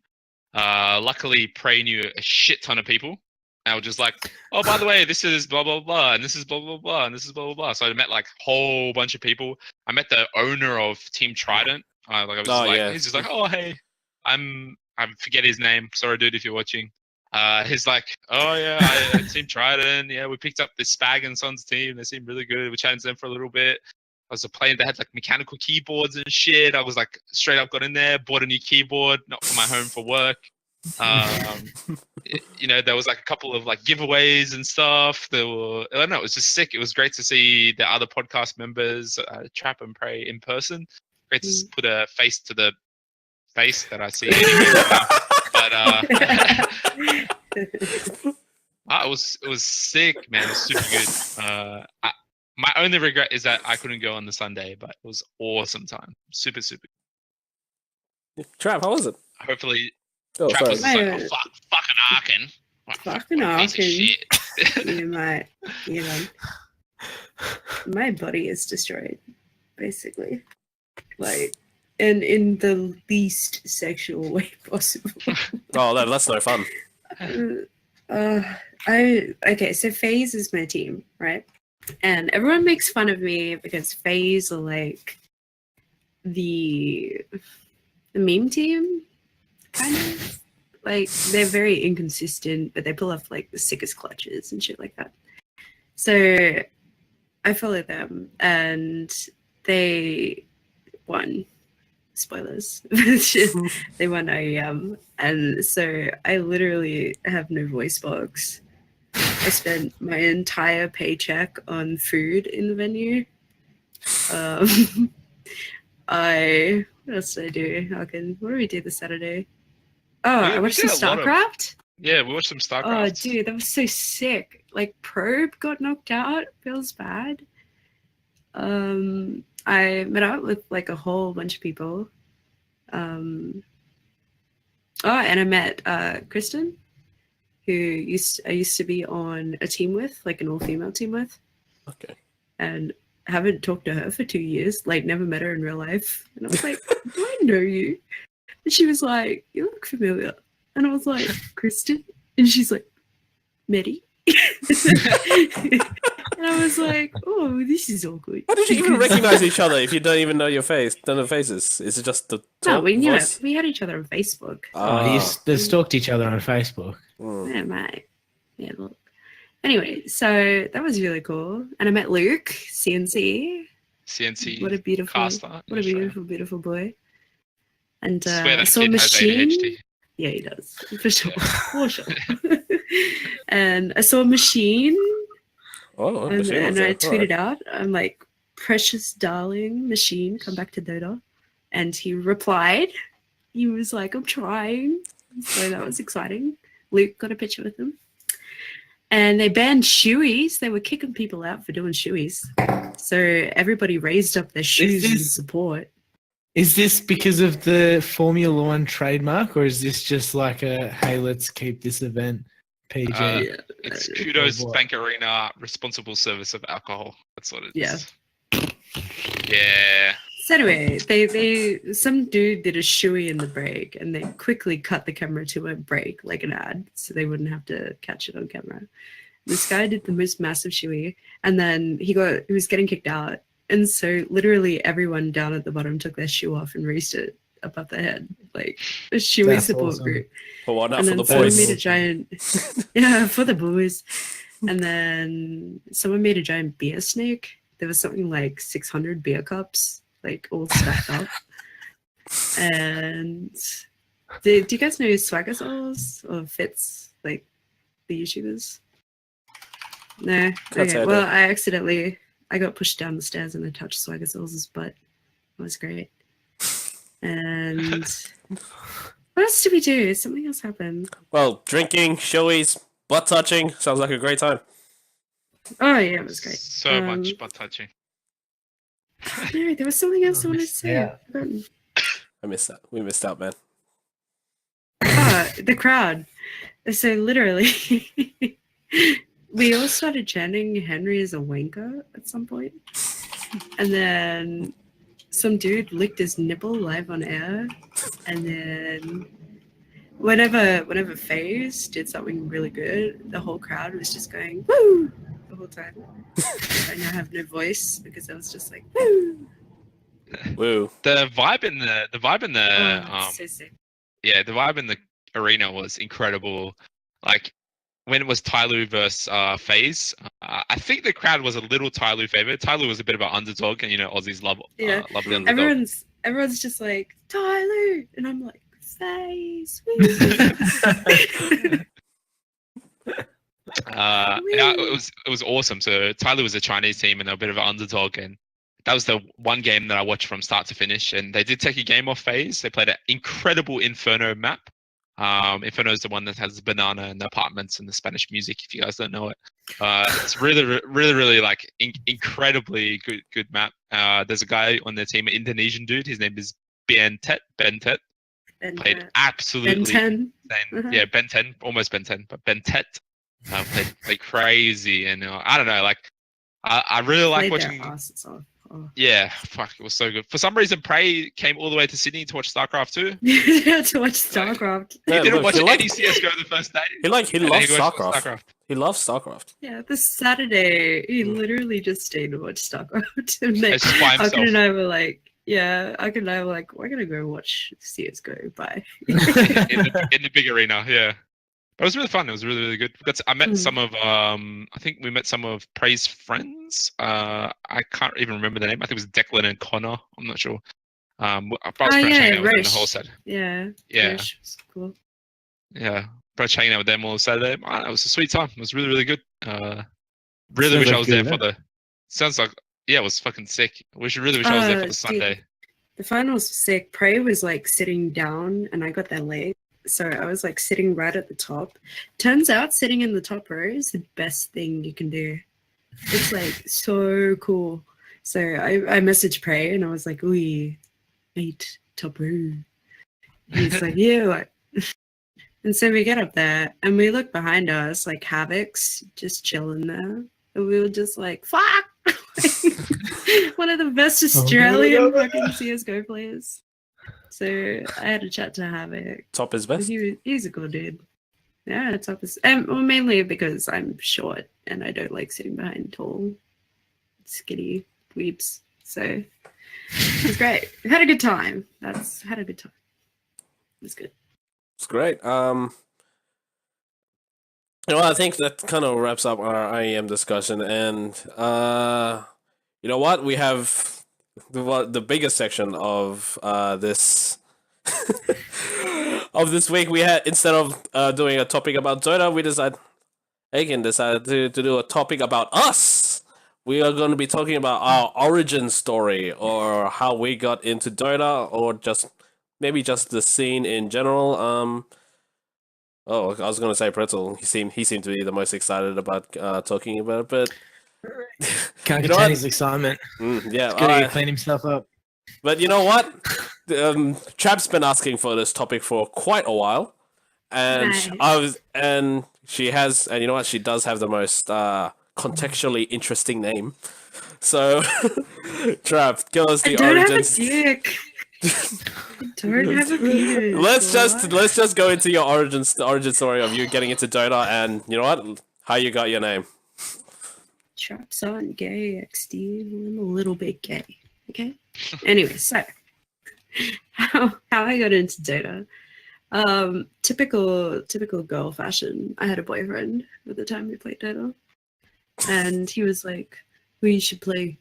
A: Luckily, Prey knew a shit ton of people. I was just like, oh, by the way, this is blah, blah, blah, and this is blah, blah, blah, and this is blah, blah, blah. So I met like a whole bunch of people. I met the owner of Team Trident. He's just like, oh, hey, I forget his name. Sorry, dude, if you're watching. He's like, oh, yeah, Team Trident. Yeah, we picked up this Spag and Sons team. They seem really good. We chatted to them for a little bit. I was playing, they had like mechanical keyboards and shit. I was like straight up got in there, bought a new keyboard, not for my home, for work. There was like a couple of like giveaways and stuff. I don't know, it was just sick. It was great to see the other podcast members, Trap and Prey, in person. Great to put a face to the face that I see anyway. But it was sick, man. It was super good. My only regret is that I couldn't go on the Sunday, but it was awesome time. Super, super.
B: Trap, how was it?
A: Hopefully,
B: Oh,
A: Trap was
B: sorry.
A: like, oh, fucking Arkin.
D: Fucking
A: Piece of
D: Arkin.
A: shit.
D: My body is destroyed, basically. Like, and in the least sexual way possible.
B: Oh, that's no fun.
D: Okay, so FaZe is my team, right? And everyone makes fun of me because FaZe are like the meme team, kind of. Like, they're very inconsistent, but they pull off like the sickest clutches and shit like that. So I follow them, and they won. Spoilers. They won IEM, and so I literally have no voice box. I spent my entire paycheck on food in the venue. What else did I do? What did we do this Saturday? Oh, I watched some StarCraft.
A: Yeah, we watched some StarCraft.
D: Oh, dude, that was so sick. Like, Probe got knocked out. Feels bad. I met up with like a whole bunch of people. And I met Kristen, who I used to be on a team with, like an all-female team with.
B: Okay.
D: And haven't talked to her for 2 years, like never met her in real life. And I was like, do I know you? And she was like, you look familiar. And I was like, Kristen? And she's like, Medi? And I was like, oh, this is awkward.
B: How did you even recognize each other if you don't even know your face? Don't know faces? Is it just the
D: No, we knew
B: voice?
D: it. We had each other on Facebook.
C: They stalked each other on Facebook.
D: Yeah, mate. Yeah, look. Anyway, so that was really cool. And I met Luke, CNC.
A: CNC.
D: What a beautiful,
A: caster.
D: what a beautiful, beautiful boy. And
A: Swear
D: I
A: that
D: saw a
A: kid has
D: machine.
A: ADHD.
D: Yeah, he does. For sure. For sure. And I saw a machine.
B: Oh,
D: And
B: machine
D: I
B: also.
D: tweeted out, I'm like, precious darling machine, come back to Dota. And he replied. He was like, I'm trying. So that was exciting. Luke got a picture with him. And they banned shoeies. They were kicking people out for doing shoeies. So everybody raised up their shoes in support.
C: Is this because of the Formula One trademark, or is this just like a, hey, let's keep this event PG.
A: It's
D: Yeah.
A: Kudos
C: What?
A: Bank Arena responsible service of alcohol. That's what it
D: Yeah.
A: is. Yeah.
D: So anyway, they some dude did a shoey in the break, and they quickly cut the camera to a break like an ad, so they wouldn't have to catch it on camera. This guy did the most massive shoey, and then he was getting kicked out, and so literally everyone down at the bottom took their shoe off and raised it above their head, like a shoey
C: That's
D: support
C: awesome.
D: group.
B: For what? Not
D: And
B: for
D: then
B: the
D: someone
B: boys.
D: made a giant, yeah, for the boys. And then someone made a giant beer snake. There was something like 600 beer cups, like all stacked up. And do you guys know Swagger Souls or Fitz, like the YouTubers? No.
B: Can't say I
D: Okay. Well,
B: do.
D: I got pushed down the stairs and I touched Swagger Souls' butt. It was great. And what else did we do? Something else happened.
B: Well, drinking, showies, butt touching. Sounds like a great time.
D: Oh yeah, it was great.
A: So much butt touching.
D: No, there was something else I wanted to say.
C: Yeah.
D: I've forgotten.
B: I missed that. We missed out, man.
D: The crowd. So literally, we all started chanting Henry is a wanker at some point. And then some dude licked his nipple live on air. And then whenever FaZe did something really good, the whole crowd was just going, woo! The whole time. I now have no voice because I was just like, woo!
B: Woo.
A: The vibe in the
D: Oh, so sick.
A: yeah, the vibe in the arena was incredible. Like when it was Tyloo versus FaZe, I think the crowd was a little Tyloo favorite. Tyloo was a bit of an underdog, and Aussies love
D: Yeah.
A: love the underdog.
D: Everyone's just like Tyler, and I'm like FaZe.
A: Yeah, it was awesome. So Tyler was a Chinese team and they're a bit of an underdog, and that was the one game that I watched from start to finish. And they did take a game off FaZe. They played an incredible Inferno map. Inferno is the one that has the banana and the apartments and the Spanish music. If you guys don't know it, it's really like incredibly good map. There's a guy on their team, an Indonesian dude. His name is Ben Tet. Played absolutely
D: Ben 10.
A: insane. Yeah, Ben 10, almost Ben 10, but Ben Tet played crazy. And I don't know, like I really like
D: Played their
A: watching.
D: asses off. Oh.
A: Yeah, fuck, it was so good. For some reason, Prey came all the way to Sydney to watch StarCraft 2.
D: To watch StarCraft.
A: He
B: Yeah,
A: didn't
B: look,
A: watch
B: he
A: any CS:GO the first day.
B: He
A: and
B: loves
A: then he watched
B: StarCraft. He loves StarCraft.
D: Yeah, this Saturday he literally just stayed to watch StarCraft. And then
A: It's just by
D: Akon
A: himself.
D: and I were like, we're gonna go watch CS:GO. Bye.
A: in the big arena, yeah. But it was really fun. It was really good. I met some of I think we met some of Prey's friends. I can't even remember the name. I think it was Declan and Connor. I'm not sure. I was hanging out with them the whole set.
D: Yeah.
A: Yeah.
D: Roche was cool.
A: Yeah. Hanging out with them all Saturday. It was a sweet time. It was really good. Really wish I was there for the. Sounds like it was fucking sick. I wish I was there for the Sunday.
D: The finals was sick. Prey was like sitting down, and I got there late. So I was like sitting right at the top. Turns out sitting in the top row is the best thing you can do. It's like so cool. So I messaged Prey and I was like, "Ooh, mate, top row." And he's like, "Yeah." What? And so we get up there and we look behind us, like Havoc's just chilling there, and we were just like, "Fuck!" One of the best Australian fucking CS:GO players. So I had to chat to Havoc.
B: Top is best.
D: He's a good dude. Yeah, Top is, well, mainly because I'm short and I don't like sitting behind tall, skinny weeps. So it was great. Had a good time. Had a good time. It was good.
B: It's great. I think that kind of wraps up our IEM discussion, and you know what? We have the biggest section of this of this week. We had, instead of doing a topic about Dota, we decided to do a topic about us. We are going to be talking about our origin story, or how we got into Dota, or maybe just the scene in general. I was going to say Pretzel. He seemed to be the most excited about talking about it, but
C: Can't
B: You know
C: contain
B: what?
C: his excitement.
B: yeah.
C: He's gonna clean himself up.
B: But you know what? Trap's been asking for this topic for quite a while, and
D: Nice.
B: She has, and you know what? She does have the most contextually interesting name. So, Trav, give us the origins.
D: I don't have a dick. I don't have a penis.
B: Let's just go into your origin story of you getting into Dota, and you know what? How you got your name.
D: Traps aren't gay, XD. I'm a little bit gay. Okay. Anyway, so how I got into Dota. Typical girl fashion. I had a boyfriend at the time we played Dota, and he was like, "Well, you should play,"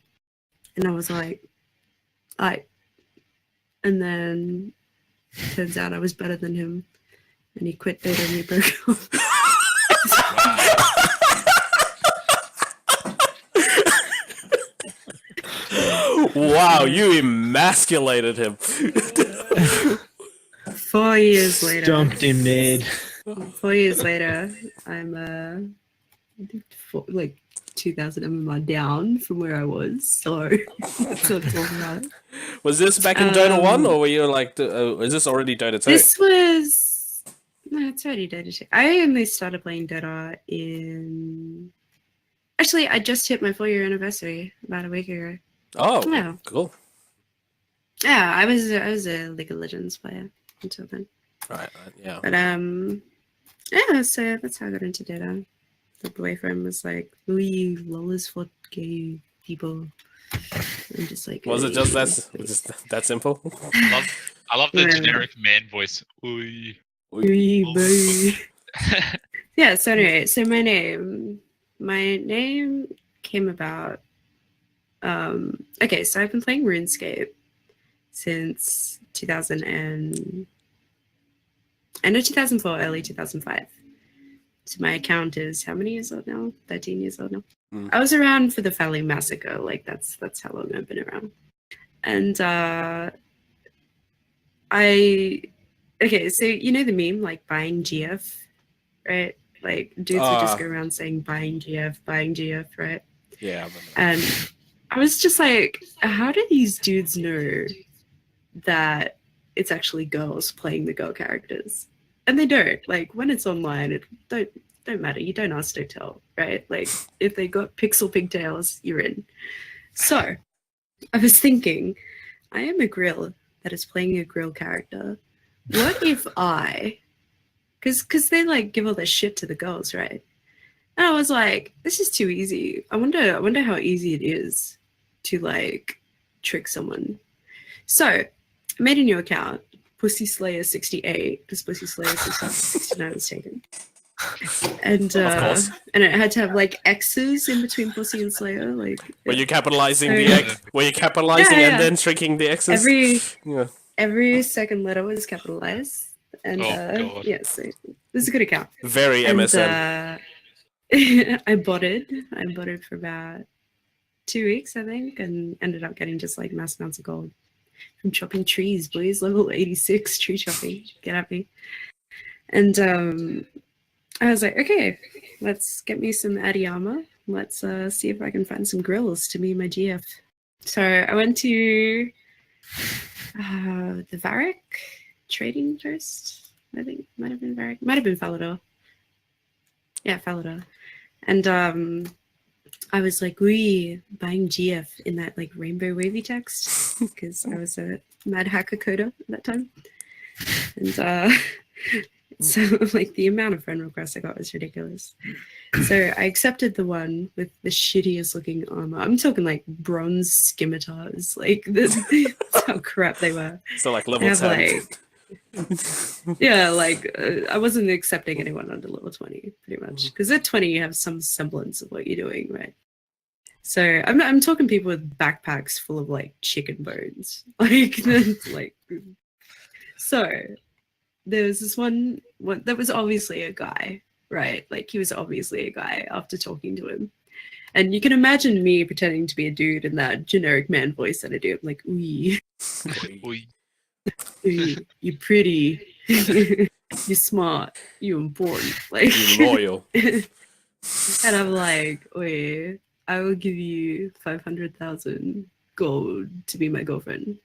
D: and I was like, "I." And then turns out I was better than him, and he quit Dota and we broke up.
B: Wow, you emasculated him.
D: 4 years later.
C: Dumped him, Ned.
D: 4 years later, I'm I think like 2,000 MMR down from where I was. So that's what I'm talking about.
B: Was this back in Dota 1, or were you like, is this already Dota 2?
D: This was, no, it's already Dota 2. I only started playing Dota in, actually, I just hit my 4-year anniversary about a week ago.
B: Oh,
D: Yeah.
B: cool.
D: Yeah, I was a League of Legends player until then.
B: Right, yeah.
D: But yeah, so that's how I got into Dota. The boyfriend was like, "We lolis for gay people." I'm just like,
B: Was it just that simple?
A: I love the generic man voice. Ooh.
D: Yeah. So anyway, so my name came about. Okay, so I've been playing RuneScape since end of 2004, early 2005. So my account is how many years old now? 13 years old now. I was around for the Valley Massacre. Like that's how long I've been around. And okay, so you know the meme like buying GF, right? Like dudes would just go around saying buying GF, right?
B: Yeah.
D: And I was just like, how do these dudes know that it's actually girls playing the girl characters? And they don't. Like when it's online, it don't matter. You don't ask, don't tell, right? Like if they got pixel pigtails, you're in. So I was thinking, I am a grill that is playing a grill character. What if because they like give all their shit to the girls, right? And I was like, this is too easy. I wonder how easy it is to like trick someone. So I made a new account, Pussy Slayer 68, because Pussy Slayer 69 was taken. And and it had to have like X's in between Pussy and Slayer. Like
B: were you capitalizing the X? Were you capitalizing and then shrinking the X's?
D: Every second letter was capitalized. And yeah, so this is a good account.
B: Very MSN.
D: I botted for about 2 weeks, I think, and ended up getting just like mass amounts of gold from chopping trees, boys. Level 86 tree chopping. Get at me. And I was like, okay, let's get me some Adiyama. Let's see if I can find some grills to me and my GF. So I went to the Varric trading post. I think might have been Varric, might have been Falador. Yeah, Falador. And I was like, we buying GF in that like rainbow wavy text because I was a mad hacker coder at that time. And so like the amount of friend requests I got was ridiculous. So I accepted the one with the shittiest looking armor. I'm talking like bronze scimitars. Like that's how crap they were.
B: So like level 10.
D: Yeah, like I wasn't accepting anyone under level 20 pretty much because at 20 you have some semblance of what you're doing, right? So I'm talking people with backpacks full of like chicken bones, like so there was this one that was obviously a guy, right? Like he was obviously a guy after talking to him, and you can imagine me pretending to be a dude in that generic man voice that I do. I'm like, ooh. You're pretty, you're smart, you're important, like
B: you're loyal.
D: And I'm like, wait, I will give you 500,000 gold to be my girlfriend. And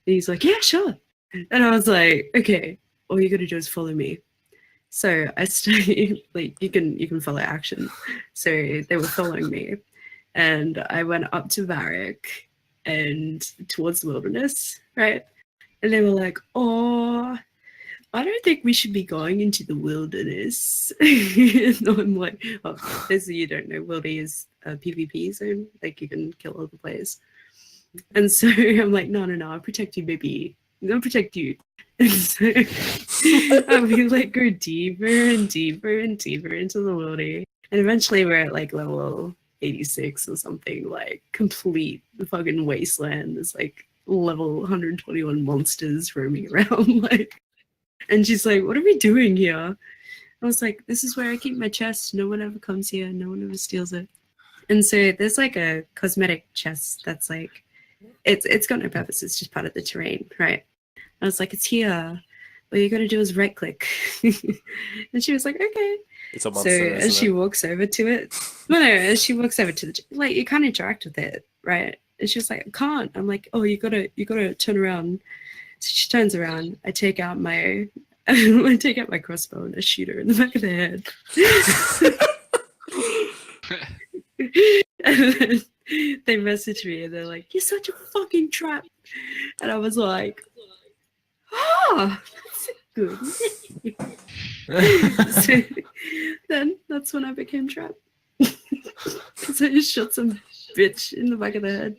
D: he's like, yeah, sure. And I was like, okay, all you gotta do is follow me. So I started like you can follow action. So they were following me, and I went up to Varric and towards the wilderness, right? And they were like, "Oh, I don't think we should be going into the wilderness." And I'm like, "Oh, those of you who don't know, Wildy is a PvP zone. Like you can kill other players." And so I'm like, "No, I'll protect you, baby. I'll protect you." And so we like go deeper and deeper and deeper into the wildy, and eventually we're at like level 86 or something, like complete fucking wasteland. There's like level 121 monsters roaming around, like. And she's like, "What are we doing here?" I was like, "This is where I keep my chest. No one ever comes here. No one ever steals it." And so there's like a cosmetic chest that's like, it's got no purpose. It's just part of the terrain, right? I was like, "It's here. All you gotta do is right click." And she was like, "Okay."
B: It's a monster.
D: So as she walks over to it, as she walks over to the, like, you can't interact with it, right? And she was like, "I can't." I'm like, "Oh, you gotta turn around." So she turns around. I take out my crossbow and I shoot her in the back of the head. And then they message me and they're like, "You're such a fucking trap." And I was like, "Oh, that's good." So then that's when I became trapped. Because I just shot some bitch in the back of the head.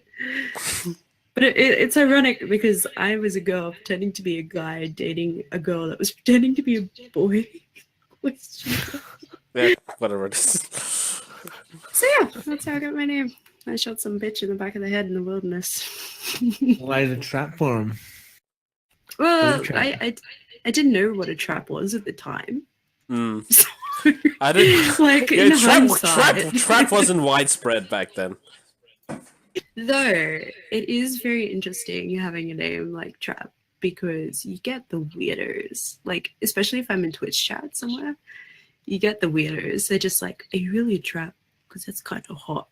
D: But it's ironic because I was a girl pretending to be a guy dating a girl that was pretending to be a boy.
B: Yeah, whatever it is.
D: So yeah, that's how I got my name. I shot some bitch in the back of the head in the wilderness.
C: Why the trap for him?
D: Well,
C: trap?
D: I didn't know what a trap was at the time.
B: Mm.
D: So,
B: I didn't.
D: like
B: Yeah,
D: in hindsight.
B: trap wasn't widespread back then.
D: Though it is very interesting having a name like Trap because you get the weirdos. Like, especially if I'm in Twitch chat somewhere, you get the weirdos. They're just like, "Are you really a trap? Because that's kind of hot."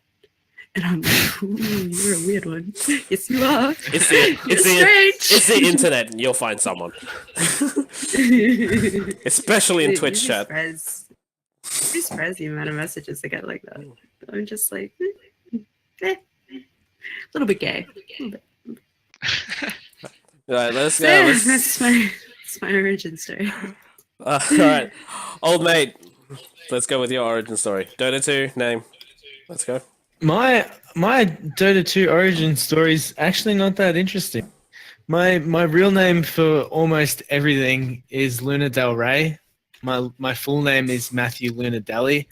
D: And I'm like, "Ooh, you're a weird one." Yes, you are.
B: It's the internet, and you'll find someone. Especially in Twitch chat.
D: You surprised the amount of messages I get like that. I'm just like, a little bit gay. A little bit.
B: Right, let's go.
D: So, that's my origin story.
B: All right, old mate. Let's go with your origin story. Dota 2 name. Let's go.
C: My Dota 2 origin story is actually not that interesting. My real name for almost everything is Luna Del Rey. My full name is Matthew Luna Deli.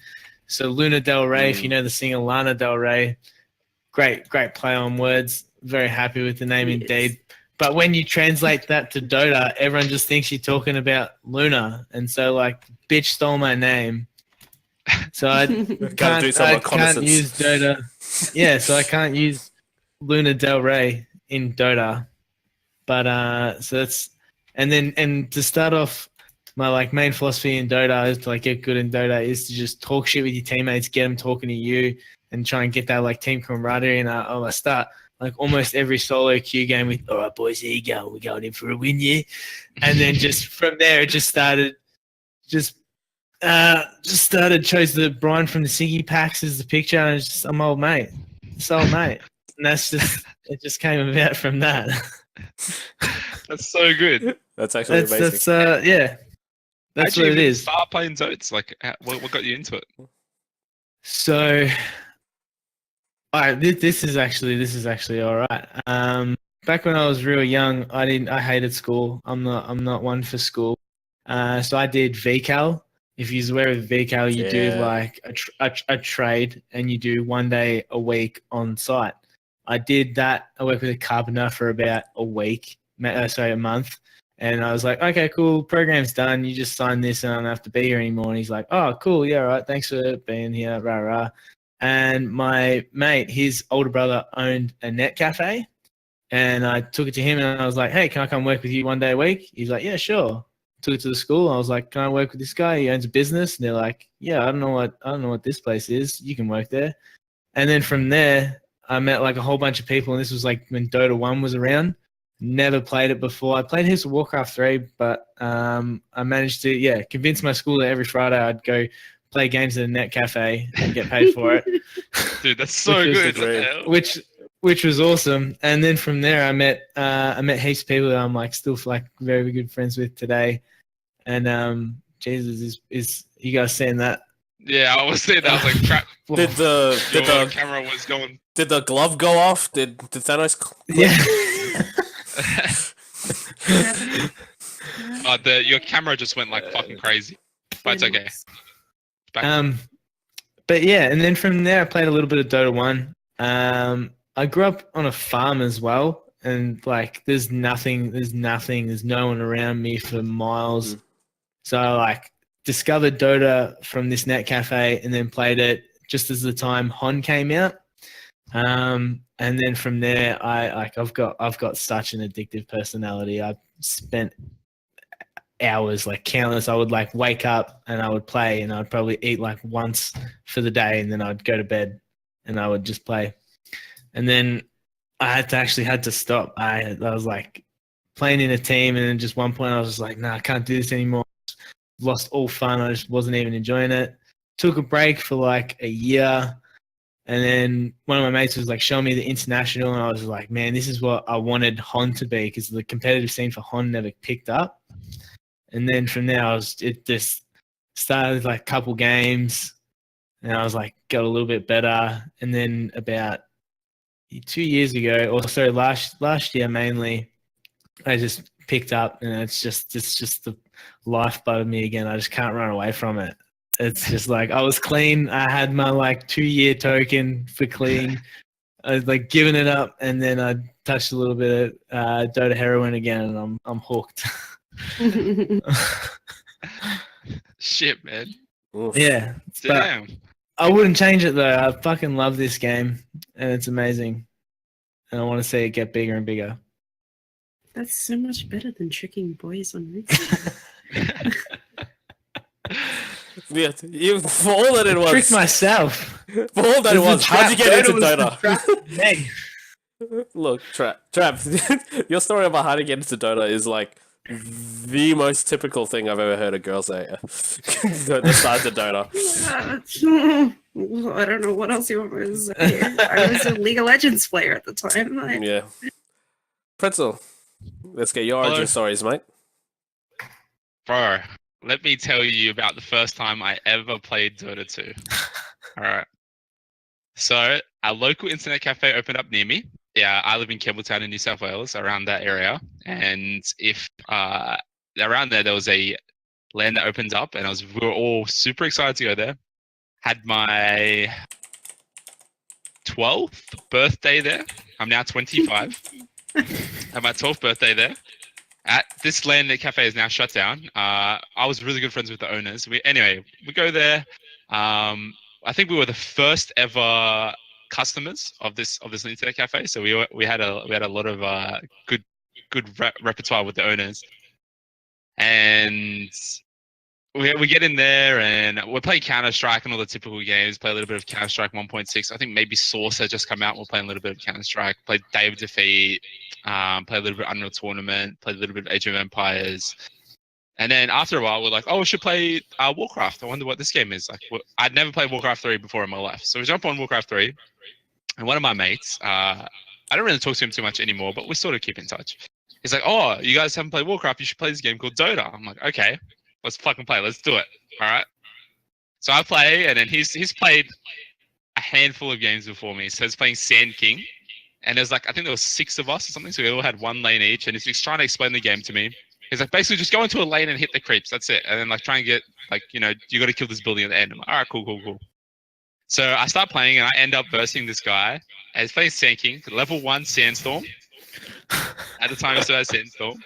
C: So Luna Del Rey, if you know the singer Lana Del Rey, great play on words. Very happy with the name indeed. But when you translate that to Dota, everyone just thinks you're talking about Luna, and so like, bitch stole my name. So I can't use Dota. Yeah, so I can't use Luna Del Rey in Dota. But so that's, and to start off, my like main philosophy in Dota is to like get good in Dota is to just talk shit with your teammates, get them talking to you, and try and get that like team camaraderie. And I start like almost every solo queue game with, "All right, boys, here you go. We're going in for a win, yeah." And then just from there, it just started. Chose the Brian from the Siggy Packs as the picture, and it's just, I'm old mate. It's old mate. And that's just, it just came about from that.
A: That's so good.
B: That's actually amazing.
C: That's what it is.
A: Start playing Zotes. Like, what got you into it?
C: So, all right, this is actually all right. Back when I was real young, I hated school. I'm not one for school. So I did VCAL. If you're aware of VCAL, you do like a trade, and you do 1 day a week on site. I did that. I worked with a carpenter for about a month. And I was like, "Okay, cool. Program's done. You just sign this and I don't have to be here anymore." And he's like, "Oh, cool. Yeah, all right. Thanks for being here. Rah, rah." And my mate, his older brother owned a net cafe. And I took it to him and I was like, "Hey, can I come work with you 1 day a week?" He's like, "Yeah, sure." Took it to the school. I was like, "Can I work with this guy? He owns a business." And they're like, "Yeah, I don't know what this place is. You can work there." And then from there, I met like a whole bunch of people. And this was like when Dota 1 was around. Never played it before. I played his Warcraft 3, but I managed to convince my school that every Friday I'd go play games at a net cafe and get paid for it.
A: Dude, that's so good. What the hell?
C: Which was awesome. And then from there I met heaps of people that I'm like still like very good friends with today. And Jesus is you guys saying that?
A: Yeah, I was saying that. I was like, crap.
B: Did the
A: camera was going?
B: Did the glove go off? Did Thanos?
C: Yeah.
A: Your camera just went like fucking crazy, but it's okay.
C: But yeah, and then from there I played a little bit of Dota 1. I grew up on a farm as well, and like there's no one around me for miles. So I like discovered Dota from this net cafe and then played it just as the time HON came out. And then from there I've got such an addictive personality. I've spent hours, like countless. I would like wake up and I would play, and I'd probably eat like once for the day, and then I'd go to bed and I would just play. And then I had to stop. I was like playing in a team, and then just one point I was just like, nah, I can't do this anymore. Lost all fun. I just wasn't even enjoying it. Took a break for like a year, and then one of my mates was like showing me the international, and I was like, man, this is what I wanted HON to be, because the competitive scene for HON never picked up. And then from there, it just started like a couple games, and I was like, got a little bit better. And then about 2 years ago, or sorry, last year mainly, I just picked up, and it's just the lifeblood of me again. I just can't run away from it. It's just like I was clean. I had my like 2-year token for clean. I was like giving it up, and then I touched a little bit of Dota heroin again, and I'm hooked.
A: Shit, man.
B: Oof.
C: Yeah.
A: Damn.
C: I wouldn't change it though. I fucking love this game, and it's amazing. And I want to see it get bigger and bigger.
D: That's so much better than tricking boys on Instagram.
B: Yeah, for all that it was.
C: Tricked myself.
B: For all that it was. How'd you get into Dota?
C: Hey.
B: Look, Trap, your story about how to get into Dota is like the most typical thing I've ever heard a girl say. The start of Dota.
D: I don't know what else you want me to say. I was a League of Legends player at the time.
B: Yeah. Pretzel, let's get your origin stories, mate.
A: Bro, let me tell you about the first time I ever played Dota 2. Alright. So, a local internet cafe opened up near me. Yeah, I live in Campbelltown in New South Wales, around that area. And if around there was a LAN that opens up, and we were all super excited to go there. Had my 12th birthday there. I'm now 25. Had my 12th birthday there. At this LAN cafe is now shut down. I was really good friends with the owners. We go there. I think we were the first ever customers of this internet cafe. So we had a lot of good repertoire with the owners, and we get in there and we're playing Counter-Strike and all the typical games. Play a little bit of Counter-Strike 1.6. I think maybe Source had just come out. We're playing a little bit of Counter-Strike. Played Day of Defeat. Play a little bit of Unreal Tournament. Played a little bit of Age of Empires. And then after a while, we're like, oh, we should play Warcraft. I wonder what this game is. Like, I'd never played Warcraft 3 before in my life. So we jump on Warcraft 3. And one of my mates, I don't really talk to him too much anymore, but we sort of keep in touch. He's like, oh, you guys haven't played Warcraft. You should play this game called Dota. I'm like, okay. Let's fucking play. Let's do it. All right. So I play, and then he's played a handful of games before me. So he's playing Sand King, and there's like, I think there was 6 of us or something. So we all had 1 lane each, and he's trying to explain the game to me. He's like, basically just go into a lane and hit the creeps. That's it. And then like try and get like, you got to kill this building at the end. I'm like, all right, cool. So I start playing, and I end up versing this guy. And he's playing Sand King, level 1 Sandstorm. At the time, he still had Sandstorm.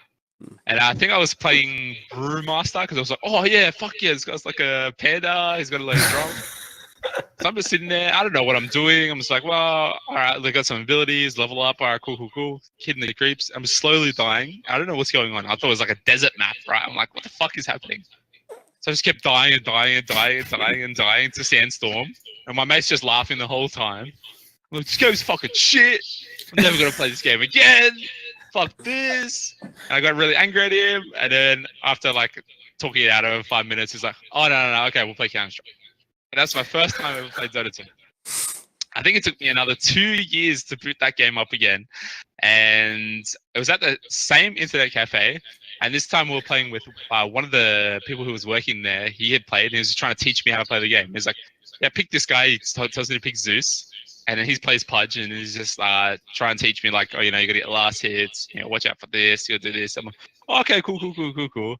A: And I think I was playing Brewmaster because I was like, oh yeah, fuck yeah, this guy's like a panda, he's got a load of drum. So I'm just sitting there, I don't know what I'm doing. I'm just like, well, all right, they got some abilities, level up, all right, cool. Hitting the creeps. I'm slowly dying. I don't know what's going on. I thought it was like a desert map, right? I'm like, what the fuck is happening? So I just kept dying to Sandstorm. And my mate's just laughing the whole time. I'm like, this game's fucking shit. I'm never going to play this game again. fuck this. And I got really angry at him. And then after like talking it out over 5 minutes, he's like, oh, no, okay, we'll play Counter-Strike. And that's my first time I ever played Dota 2. I think it took me another 2 years to boot that game up again. And it was at the same internet cafe. And this time we were playing with one of the people who was working there. He had played and he was trying to teach me how to play the game. He was like, yeah, pick this guy. He tells me to pick Zeus. And then he plays Pudge and he's just trying to teach me like, oh, you got to get last hits. Watch out for this. You got to do this. I'm like, oh, okay, cool.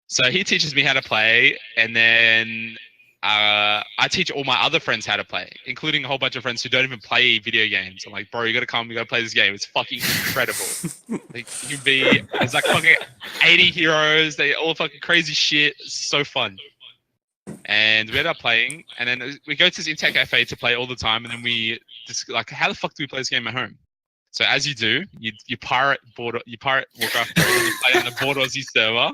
A: So he teaches me how to play. And then I teach all my other friends how to play, including a whole bunch of friends who don't even play video games. I'm like, bro, you gotta come, you gotta play this game. It's fucking incredible. It's like fucking 80 heroes. They all fucking crazy shit. It's so fun. And we end up playing, and then we go to this internet cafe to play all the time, and then we just like, how the fuck do we play this game at home? So as you do, you pirate Warcraft 3, and you play on the Board Aussie server.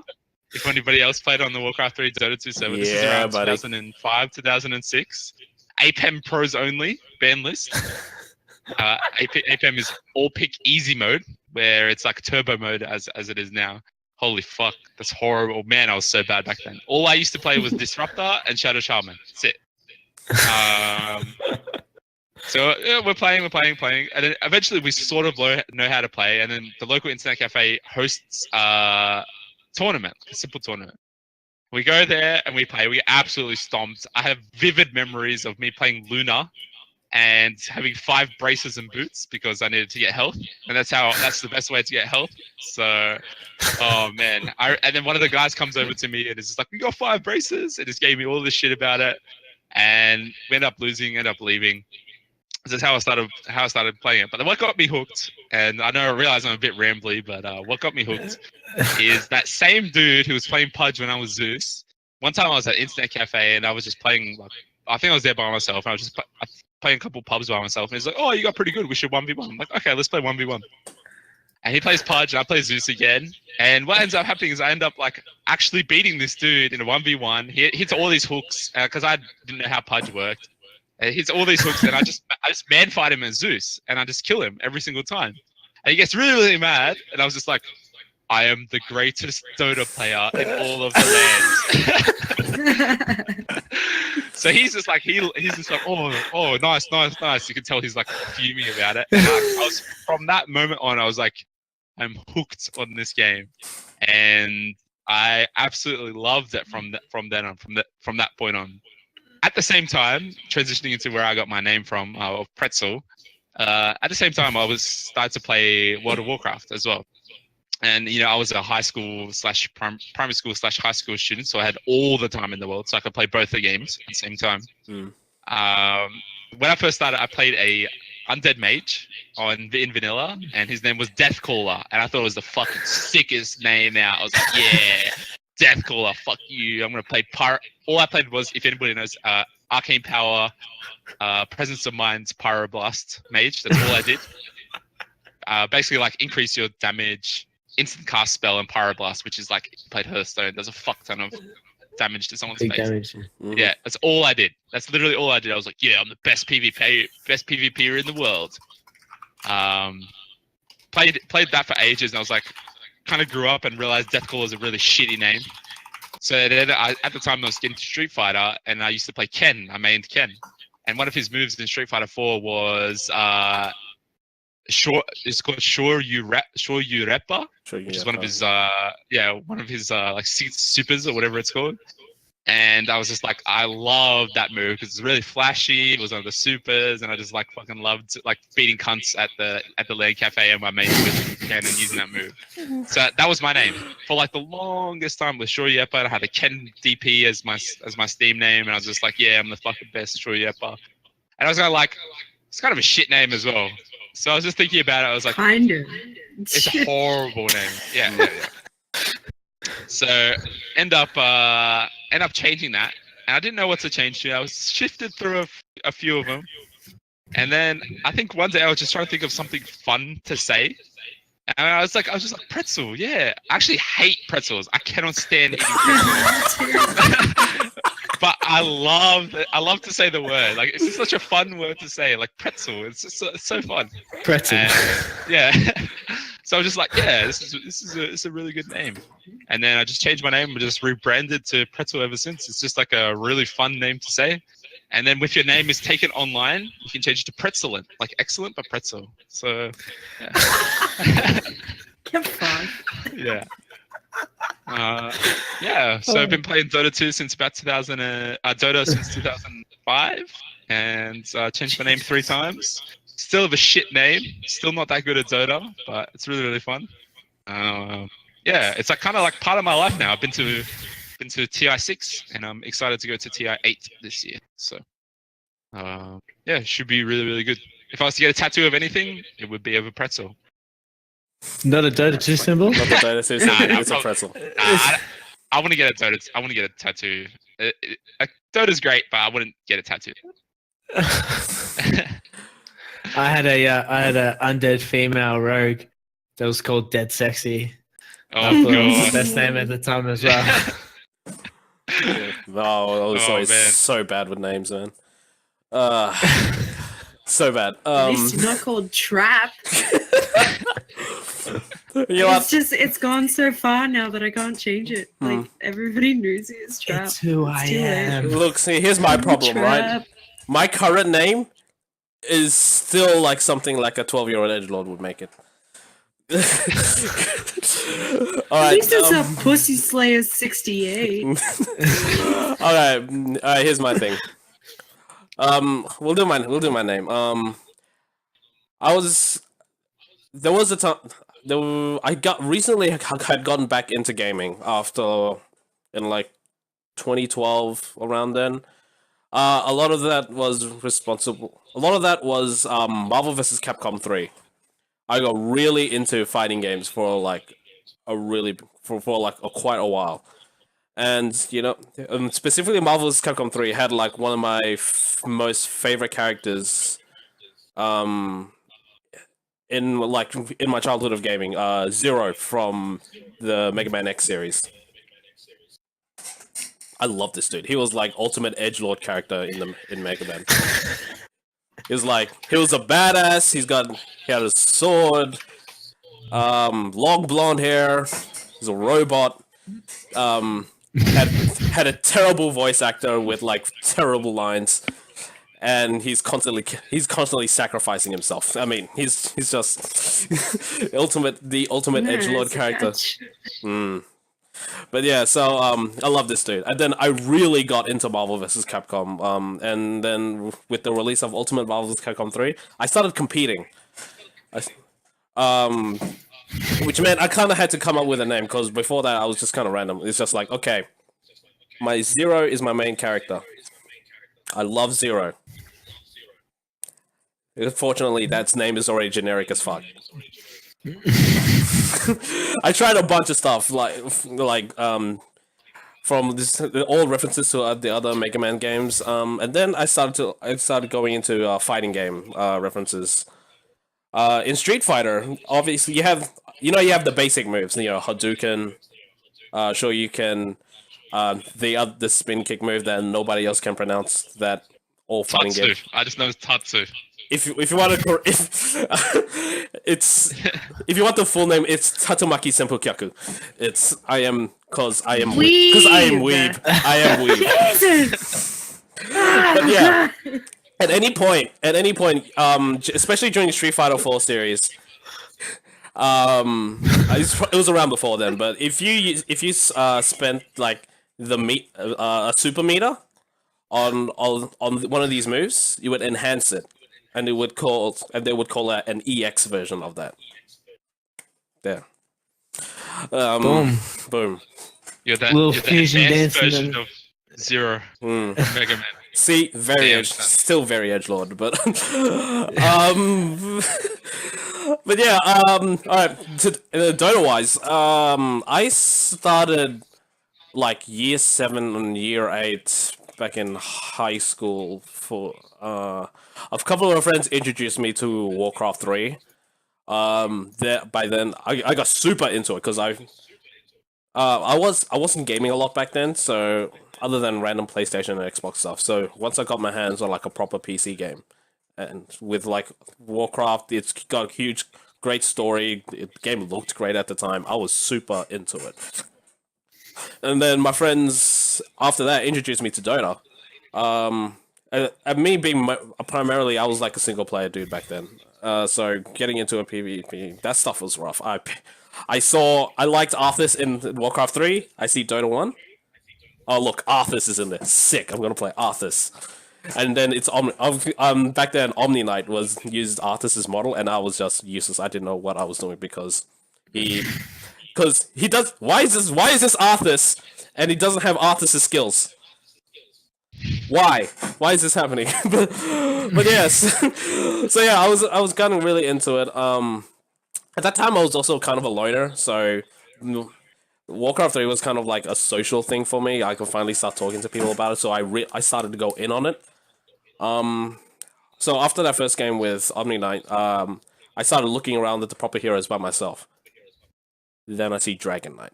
A: If anybody else played on the Warcraft 3 Dota 2 server, this is around 2005, 2006. ep10 pros only, ban list. ep10 is all pick easy mode, where it's like turbo mode as it is now. Holy fuck, that's horrible. Man, I was so bad back then. All I used to play was Disruptor and Shadow Shaman. That's it. So yeah, we're playing, and then eventually we sort of know how to play, and then the local internet cafe hosts tournament, a simple tournament. We go there and we play. We get absolutely stomped. I have vivid memories of me playing Luna and having 5 braces and boots because I needed to get health, and that's the best way to get health. So, oh man, and then one of the guys comes over to me and is just like, "We got 5 braces," and just gave me all this shit about it, and we end up losing, end up leaving. This is how I started playing it. But what got me hooked, and I realize I'm a bit rambly, but what got me hooked is that same dude who was playing Pudge when I was Zeus. One time I was at Internet Cafe and I was just playing, I think I was there by myself, and I was just playing a couple pubs by myself, and he's like, oh, you got pretty good, we should 1v1. I'm like, okay, let's play 1v1. And he plays Pudge and I play Zeus again. And what ends up happening is I end up like actually beating this dude in a 1v1. He hits all these hooks because I didn't know how Pudge worked. He hits all these hooks, and I just man fight him as Zeus, and I just kill him every single time. And he gets really, really mad, and I was just like, I am the greatest Dota player in all of the lands. So he's just like, oh, nice. You can tell he's like fuming about it. And I was, from that moment on, I was like, I'm hooked on this game, and I absolutely loved it from that point on. At the same time, transitioning into where I got my name from, of Pretzel, at the same time, I was started to play World of Warcraft as well. And, I was a high school / primary school / high school student, so I had all the time in the world, so I could play both the games at the same time. When I first started, I played a undead mage in vanilla, and his name was Deathcaller, and I thought it was the fucking sickest name out. I was like, yeah, Deathcaller, fuck you. I'm going to play all I played was, if anybody knows, Arcane Power, Presence of Mind's Pyroblast Mage. That's all I did. Basically, like, increase your damage, instant cast spell, and Pyroblast, which is like, you played Hearthstone. Does a fuck ton of damage to someone's face. Damage. Mm-hmm. Yeah, that's all I did. That's literally all I did. I was like, yeah, I'm the best PvPer in the world. Played that for ages, and I was like, kind of grew up and realized Deathcaller is a really shitty name. So then at the time I was getting into Street Fighter, and I used to play Ken. I mained Ken, and one of his moves in Street Fighter 4 was it's called Shoryurepa, which is one of his like supers or whatever it's called. And I was just like, I love that move because it's really flashy. It was one of the supers, and I just like fucking loved like beating cunts at the LAN cafe and my mates with Ken and using that move. So that was my name for like the longest time with Shoryurepa. I had a Ken DP as my Steam name, and I was just like, yeah, I'm the fucking best Shoryurepa. And I was like, it's kind of a shit name as well. So I was just thinking about it. I was like,
D: kind of.
A: It's a horrible name. Yeah. So end up changing that, and I didn't know what to change to. I was shifted through a few of them, and then I think one day I was just trying to think of something fun to say, and I was just like pretzel. Yeah, I actually hate pretzels. I cannot stand eating pretzels. But I love to say the word. Like, it's just such a fun word to say. Like pretzel. It's so fun.
C: Pretzel.
A: Yeah. So I was just like, yeah, this is a really good name. And then I just changed my name and just rebranded to Pretzel ever since. It's just like a really fun name to say. And then if your name is taken online, you can change it to Pretzelent, like excellent but pretzel. So yeah.
D: You're fun.
A: Yeah. Yeah. So I've been playing Dota 2 since about Dota since 2005, and changed my name 3 times. Still have a shit name. Still not that good at Dota, but it's really really fun. Yeah, it's like kind of like part of my life now. I've been to TI6, and I'm excited to go to TI8 this year. So yeah, it should be really really good. If I was to get a tattoo of anything, it would be of a pretzel.
C: Not a Dota 2 symbol?
B: Not the Dota 2 symbol,
A: Nah,
B: it's a pretzel.
A: I want to get a Dota. I want to get a tattoo. Dota's great, but I wouldn't get a tattoo.
C: I had a undead female rogue that was called Dead Sexy.
A: Oh
C: I thought it was
A: god.
C: the best name at the time as well.
B: No, I was always
A: man.
B: so bad with names, man. So bad.
D: At least you're not called Trap.
B: You know what?
D: It's gone so far now that I can't change it. Like everybody knows it's Trap.
C: It's who I
D: too late.
C: am.
B: Look, see, here's my problem, right?
D: Trap.
B: My current name is still like something like a 12-year-old edgelord would make it.
D: At
B: Alright,
D: least it's a Pussy Slayer 68.
B: alright, here's my thing. We'll do my name. There was a time I had gotten back into gaming after in like 2012 around then. A lot of that was Marvel vs. Capcom 3. I got really into fighting games for like quite a while. And, you know, specifically Marvel vs. Capcom 3 had like one of my most favorite characters in my childhood of gaming, Zero from the Mega Man X series. I love this dude. He was like ultimate edgelord character in Mega Man. He was a badass. He had a sword, long blonde hair. He's a robot. Had a terrible voice actor with like terrible lines, and he's constantly sacrificing himself. I mean, he's just the ultimate edgelord character. But yeah, so I love this dude. And then I really got into Marvel vs. Capcom. And then with the release of Ultimate Marvel vs. Capcom 3, I started competing. Which meant I kind of had to come up with a name, because before that I was just kind of random. It's just like, okay, my Zero is my main character. I love Zero. Unfortunately, that name is already generic as fuck. I tried a bunch of stuff, from all references to the other Mega Man games, and then I started going into fighting game references. In Street Fighter, obviously you have the basic moves, Hadouken, Shoryuken, the spin kick move that nobody else can pronounce, that all fighting
A: Tatsu.
B: games.
A: I just know it's Tatsu.
B: If you want to, if you want the full name, it's Tatsumaki Senpukyaku. I am weeb. I am weeb.
D: Jesus!
B: But yeah, at any point, especially during the Street Fighter 4 series, it was around before then. But if you spent like a super meter on one of these moves, you would enhance it. And they would call it an EX version of that. There. Boom.
A: You're
C: Little
A: the
C: fusion
A: advanced
C: dance
A: version of Zero Mega Man.
B: See,
A: Damn,
B: still very edgelord, but but yeah, alright, Dota wise, I started like year 7 and year 8 back in high school. For a couple of my friends introduced me to Warcraft 3. By then I got super into it, because I wasn't gaming a lot back then, so other than random PlayStation and Xbox stuff. So once I got my hands on like a proper PC game, and with like Warcraft, it's got huge great story. The game looked great at the time. I was super into it. And then my friends after that introduced me to Dota. And me being primarily, I was like a single player dude back then. So getting into a PvP, that stuff was rough. I liked Arthas in Warcraft 3. I see Dota 1. Oh look, Arthas is in there. Sick. I'm gonna play Arthas. And then it's back then Omni Knight was used Arthas's model, and I was just useless. I didn't know what I was doing because he does. Why is this Arthas and he doesn't have Arthas's skills? Why is this happening? but yes. So yeah, I was kind of really into it. At that time I was also kind of a loner, so Warcraft 3 was kind of like a social thing for me. I could finally start talking to people about it, so I started to go in on it. So after that first game with Omni Knight, I started looking around at the proper heroes by myself. Then I see Dragon Knight.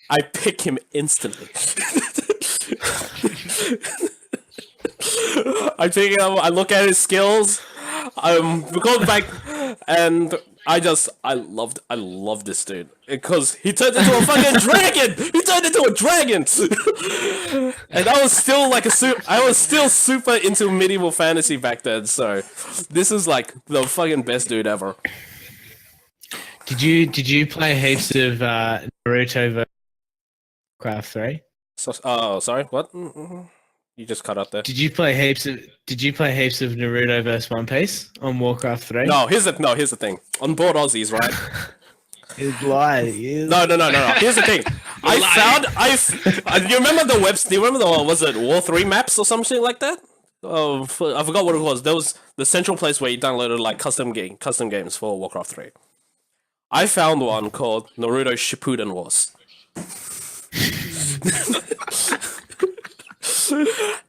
B: I pick him instantly. I pick him up, I look at his skills, we go back, and I love this dude because he turned into a fucking dragon. He turned into a dragon, and I was still super into medieval fantasy back then. So this is like the fucking best dude ever.
C: Did you play heaps of Naruto versus Warcraft 3?
B: So, sorry, what? You just cut out there. Did you play heaps of
C: Naruto versus One Piece on Warcraft 3?
B: No, here's the thing. On board Aussies, right?
C: He's lying.
B: No. Here's the thing. You remember the webs? Do you remember was it War 3 maps or something like that? Oh, I forgot what it was. There was the central place where you downloaded like custom games for Warcraft 3. I found one called Naruto Shippuden Wars.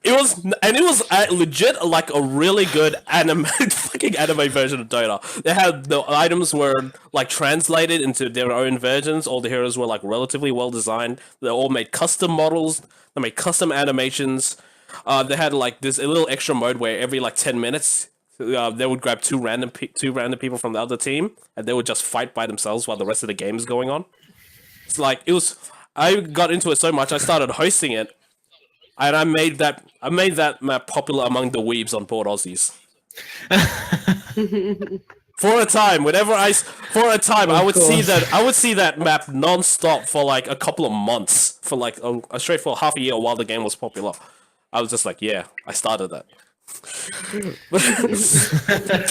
B: It was legit like a really good fucking anime version of Dota. They had the items were like translated into their own versions. All the heroes were like relatively well designed. They all made custom models. They made custom animations. They had like this a little extra mode where every like 10 minutes they would grab two random people from the other team and they would just fight by themselves while the rest of the game is going on. It's like I got into it so much I started hosting it. And I made that map popular among the weebs on board Aussies. For a time, I would see that map non-stop for like a couple of months, for like a straight for half a year while the game was popular. I was just like, yeah, I started that.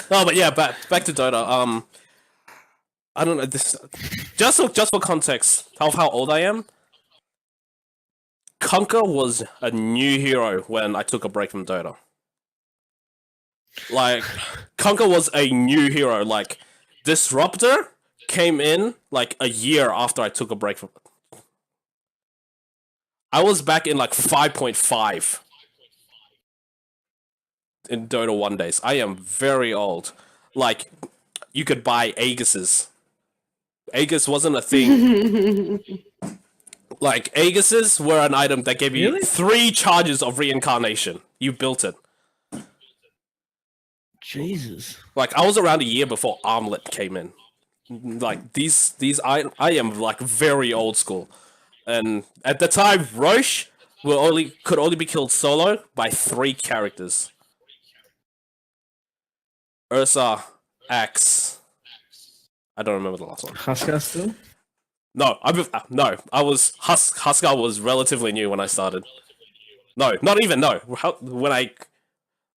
B: But yeah, back to Dota. I don't know this. Just for context of how old I am. Kunkka was a new hero when I took a break from Dota. Like, Kunkka was a new hero. Like, Disruptor came in like a year after I took a break from. I was back in like 5.5 in Dota 1 days. I am very old. Like, you could buy Aegises. Aegis wasn't a thing. Like, Aegises were an item that gave you 3 charges of reincarnation. You built it.
C: Jesus.
B: Like, I was around a year before Armlet came in. Like, I am, like, very old school. And at the time, Roche could only be killed solo by 3 characters. Ursa, Axe. I don't remember the last one.
C: Huskar still?
B: No, Huskar was relatively new when I started. No, not even, no. When it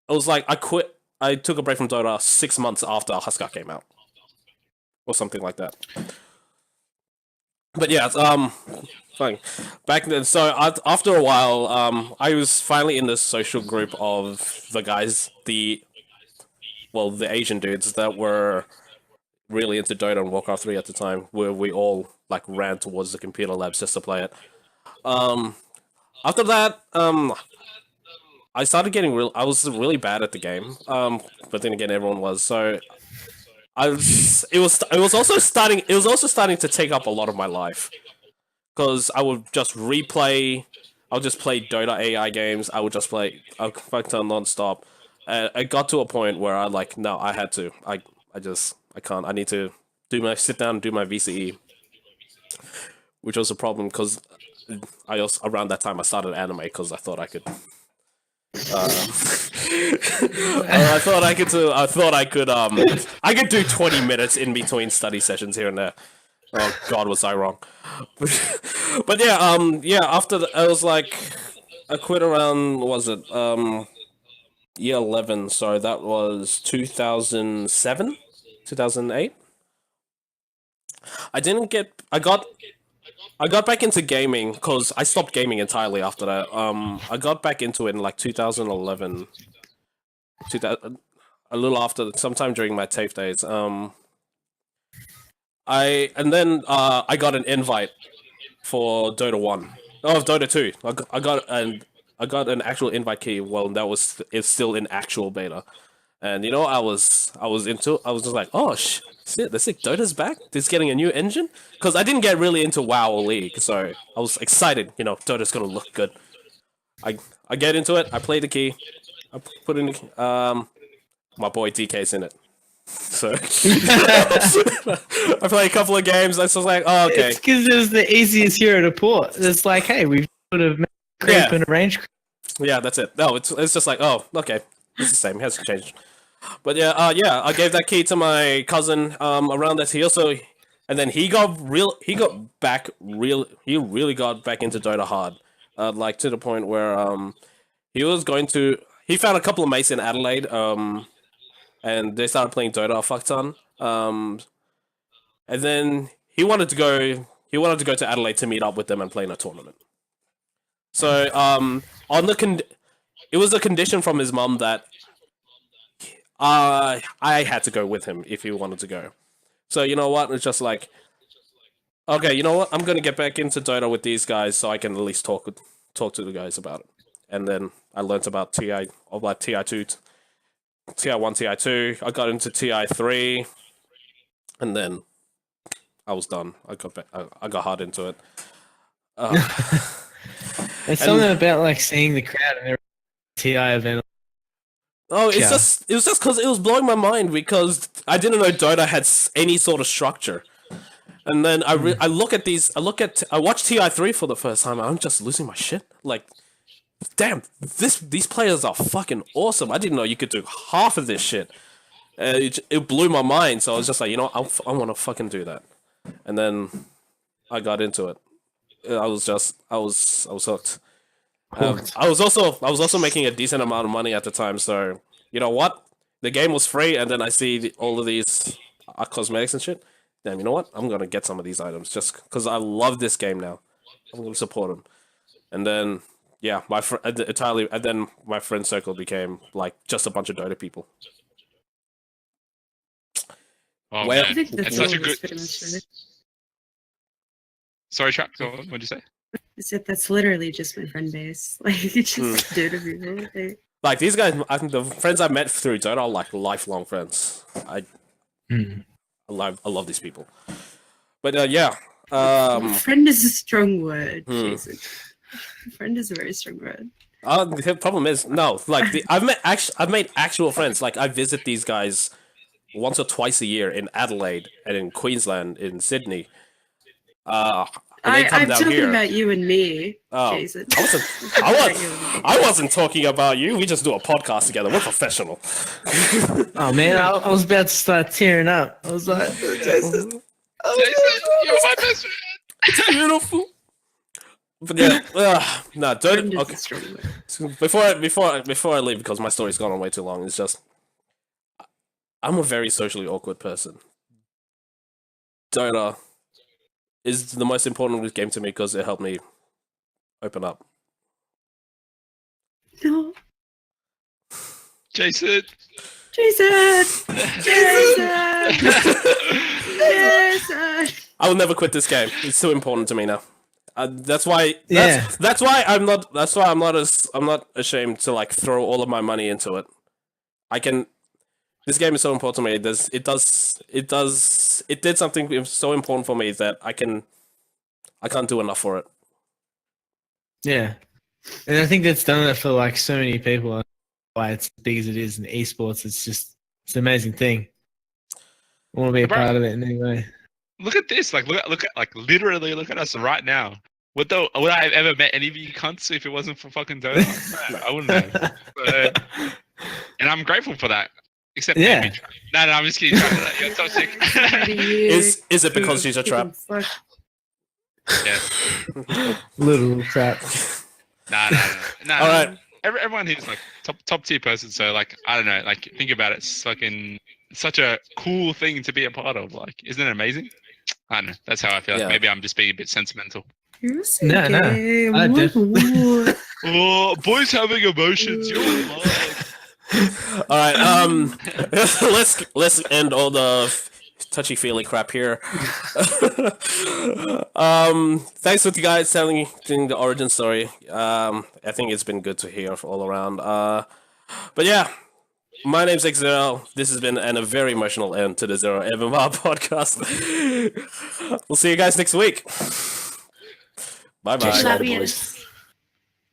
B: was like, I quit, I took a break from Dota 6 months after Huskar came out. Or something like that. But yeah, fine. Back then, so after a while, I was finally in this social group of the guys, the Asian dudes that were really into Dota and Warcraft 3 at the time, where we all like ran towards the computer labs just to play it. After that, I started getting I was really bad at the game. But then again, everyone was. So it was also starting to take up a lot of my life, because I would just replay I'll just play Dota AI games. I would just play Fuckton non-stop. I got to a point where I like, no, I had to. I can't. I need to sit down and do my VCE, which was a problem because I also around that time I started anime because I thought I could. I thought I could do 20 minutes in between study sessions here and there. Oh God, was I wrong? But yeah, after I was like, I quit around, what was it, year 11, so that was 2007, 2008. I got back into gaming because I stopped gaming entirely after that. I got back into it in like 2011, a little after, sometime during my TAFE days. I got an invite for Dota 1. Oh, Dota 2. I got an actual invite key. Well, it's still in actual beta. And you know, I was just like, oh shit, the sick Dota's back. It's getting a new engine. Because I didn't get really into WoW or League, so I was excited. You know, Dota's gonna look good. I get into it. I play the key. I put in my boy DK's in it. So I play a couple of games. I was like, oh okay.
C: It's because it was the easiest hero to port. It's like, hey, we've sort of made a creep and a range.
B: Yeah, that's it. No, it's just like, oh, okay, it's the same. It hasn't changed. But yeah, I gave that key to my cousin around that. And then he really got back into Dota hard, like to the point where he found a couple of mates in Adelaide, and they started playing Dota a fuck ton. And then he wanted to go to Adelaide to meet up with them and play in a tournament. So it was a condition from his mum that I had to go with him if he wanted to go. So you know what? It's just like, okay, you know what? I'm gonna get back into Dota with these guys so I can at least talk to the guys about it. And then I learnt about TI2, TI1, TI2. I got into TI3, and then I was done. I got hard into it.
C: There's something about like seeing the crowd and every TI event.
B: Oh, it was just because it was blowing my mind because I didn't know Dota had any sort of structure. And then I watched TI3 for the first time and I'm just losing my shit. Like, damn, these players are fucking awesome. I didn't know you could do half of this shit. It blew my mind. So I was just like, you know, I want to fucking do that. And then I got into it. I was hooked. I was also making a decent amount of money at the time, so you know what? The game was free, and then I see all of these cosmetics and shit. Damn, you know what? I'm gonna get some of these items just because I love this game now. I'm gonna support them. And then yeah, my friend circle became like just a bunch of Dota people.
A: Oh,
B: Well,
A: man.
D: I think
A: It's such a good. Sorry, Trap. Go on. What'd you say?
D: I said that's literally just my friend base. Like, it's just Dota people.
B: Like these guys, I think the friends I met through Dota are like lifelong friends. I love these people. But yeah,
D: Friend is a strong word, Jason. Friend is a very strong word.
B: The problem is no. Like I've made actual friends. Like I visit these guys once or twice a year in Adelaide and in Queensland, in Sydney.
D: I'm talking about you and me, Jason.
B: I wasn't talking about you. We just do a podcast together. We're professional.
C: Oh man, I was about to start tearing up. I was like, Jason,
A: you're my best friend.
B: It's beautiful. But yeah, no, don't. Okay. Before I leave, because my story's gone on way too long. It's just I'm a very socially awkward person. Dota is the most important game to me because it helped me open up.
D: No.
A: Jason.
B: I will never quit this game. It's too important to me now. That's why I'm not ashamed to like throw all of my money into it. This game is so important to me. It did something so important for me that I can't do enough for it.
C: Yeah. And I think that's done it for like so many people. Why it's as big as it is in esports, it's an amazing thing. I want to be a part of it in any way.
A: Look at this! Like, look at, like, literally, look at us right now. Would I have ever met any of you cunts if it wasn't for fucking Dota? No, I wouldn't have. But, and I'm grateful for that. Except
C: Yeah.
A: No, I'm just kidding. You're toxic.
B: Is it because she's a trap?
A: Yeah.
C: Little trap.
A: No.
B: All right.
A: Everyone here's like top tier person. So like, I don't know. Like, think about it. It's fucking such a cool thing to be a part of. Like, isn't it amazing? I don't know. That's how I feel.
B: Yeah.
A: Maybe I'm just being a bit sentimental.
C: No. I definitely.
A: Oh, boys having emotions. You're alive.
B: All right. Let's end all the touchy-feely crap here. Thanks for you guys telling the origin story. I think it's been good to hear all around. But yeah, my name's ExZero. This has been a very emotional end to the Zero MMR podcast. We'll see you guys next week. Bye bye.
D: Love you.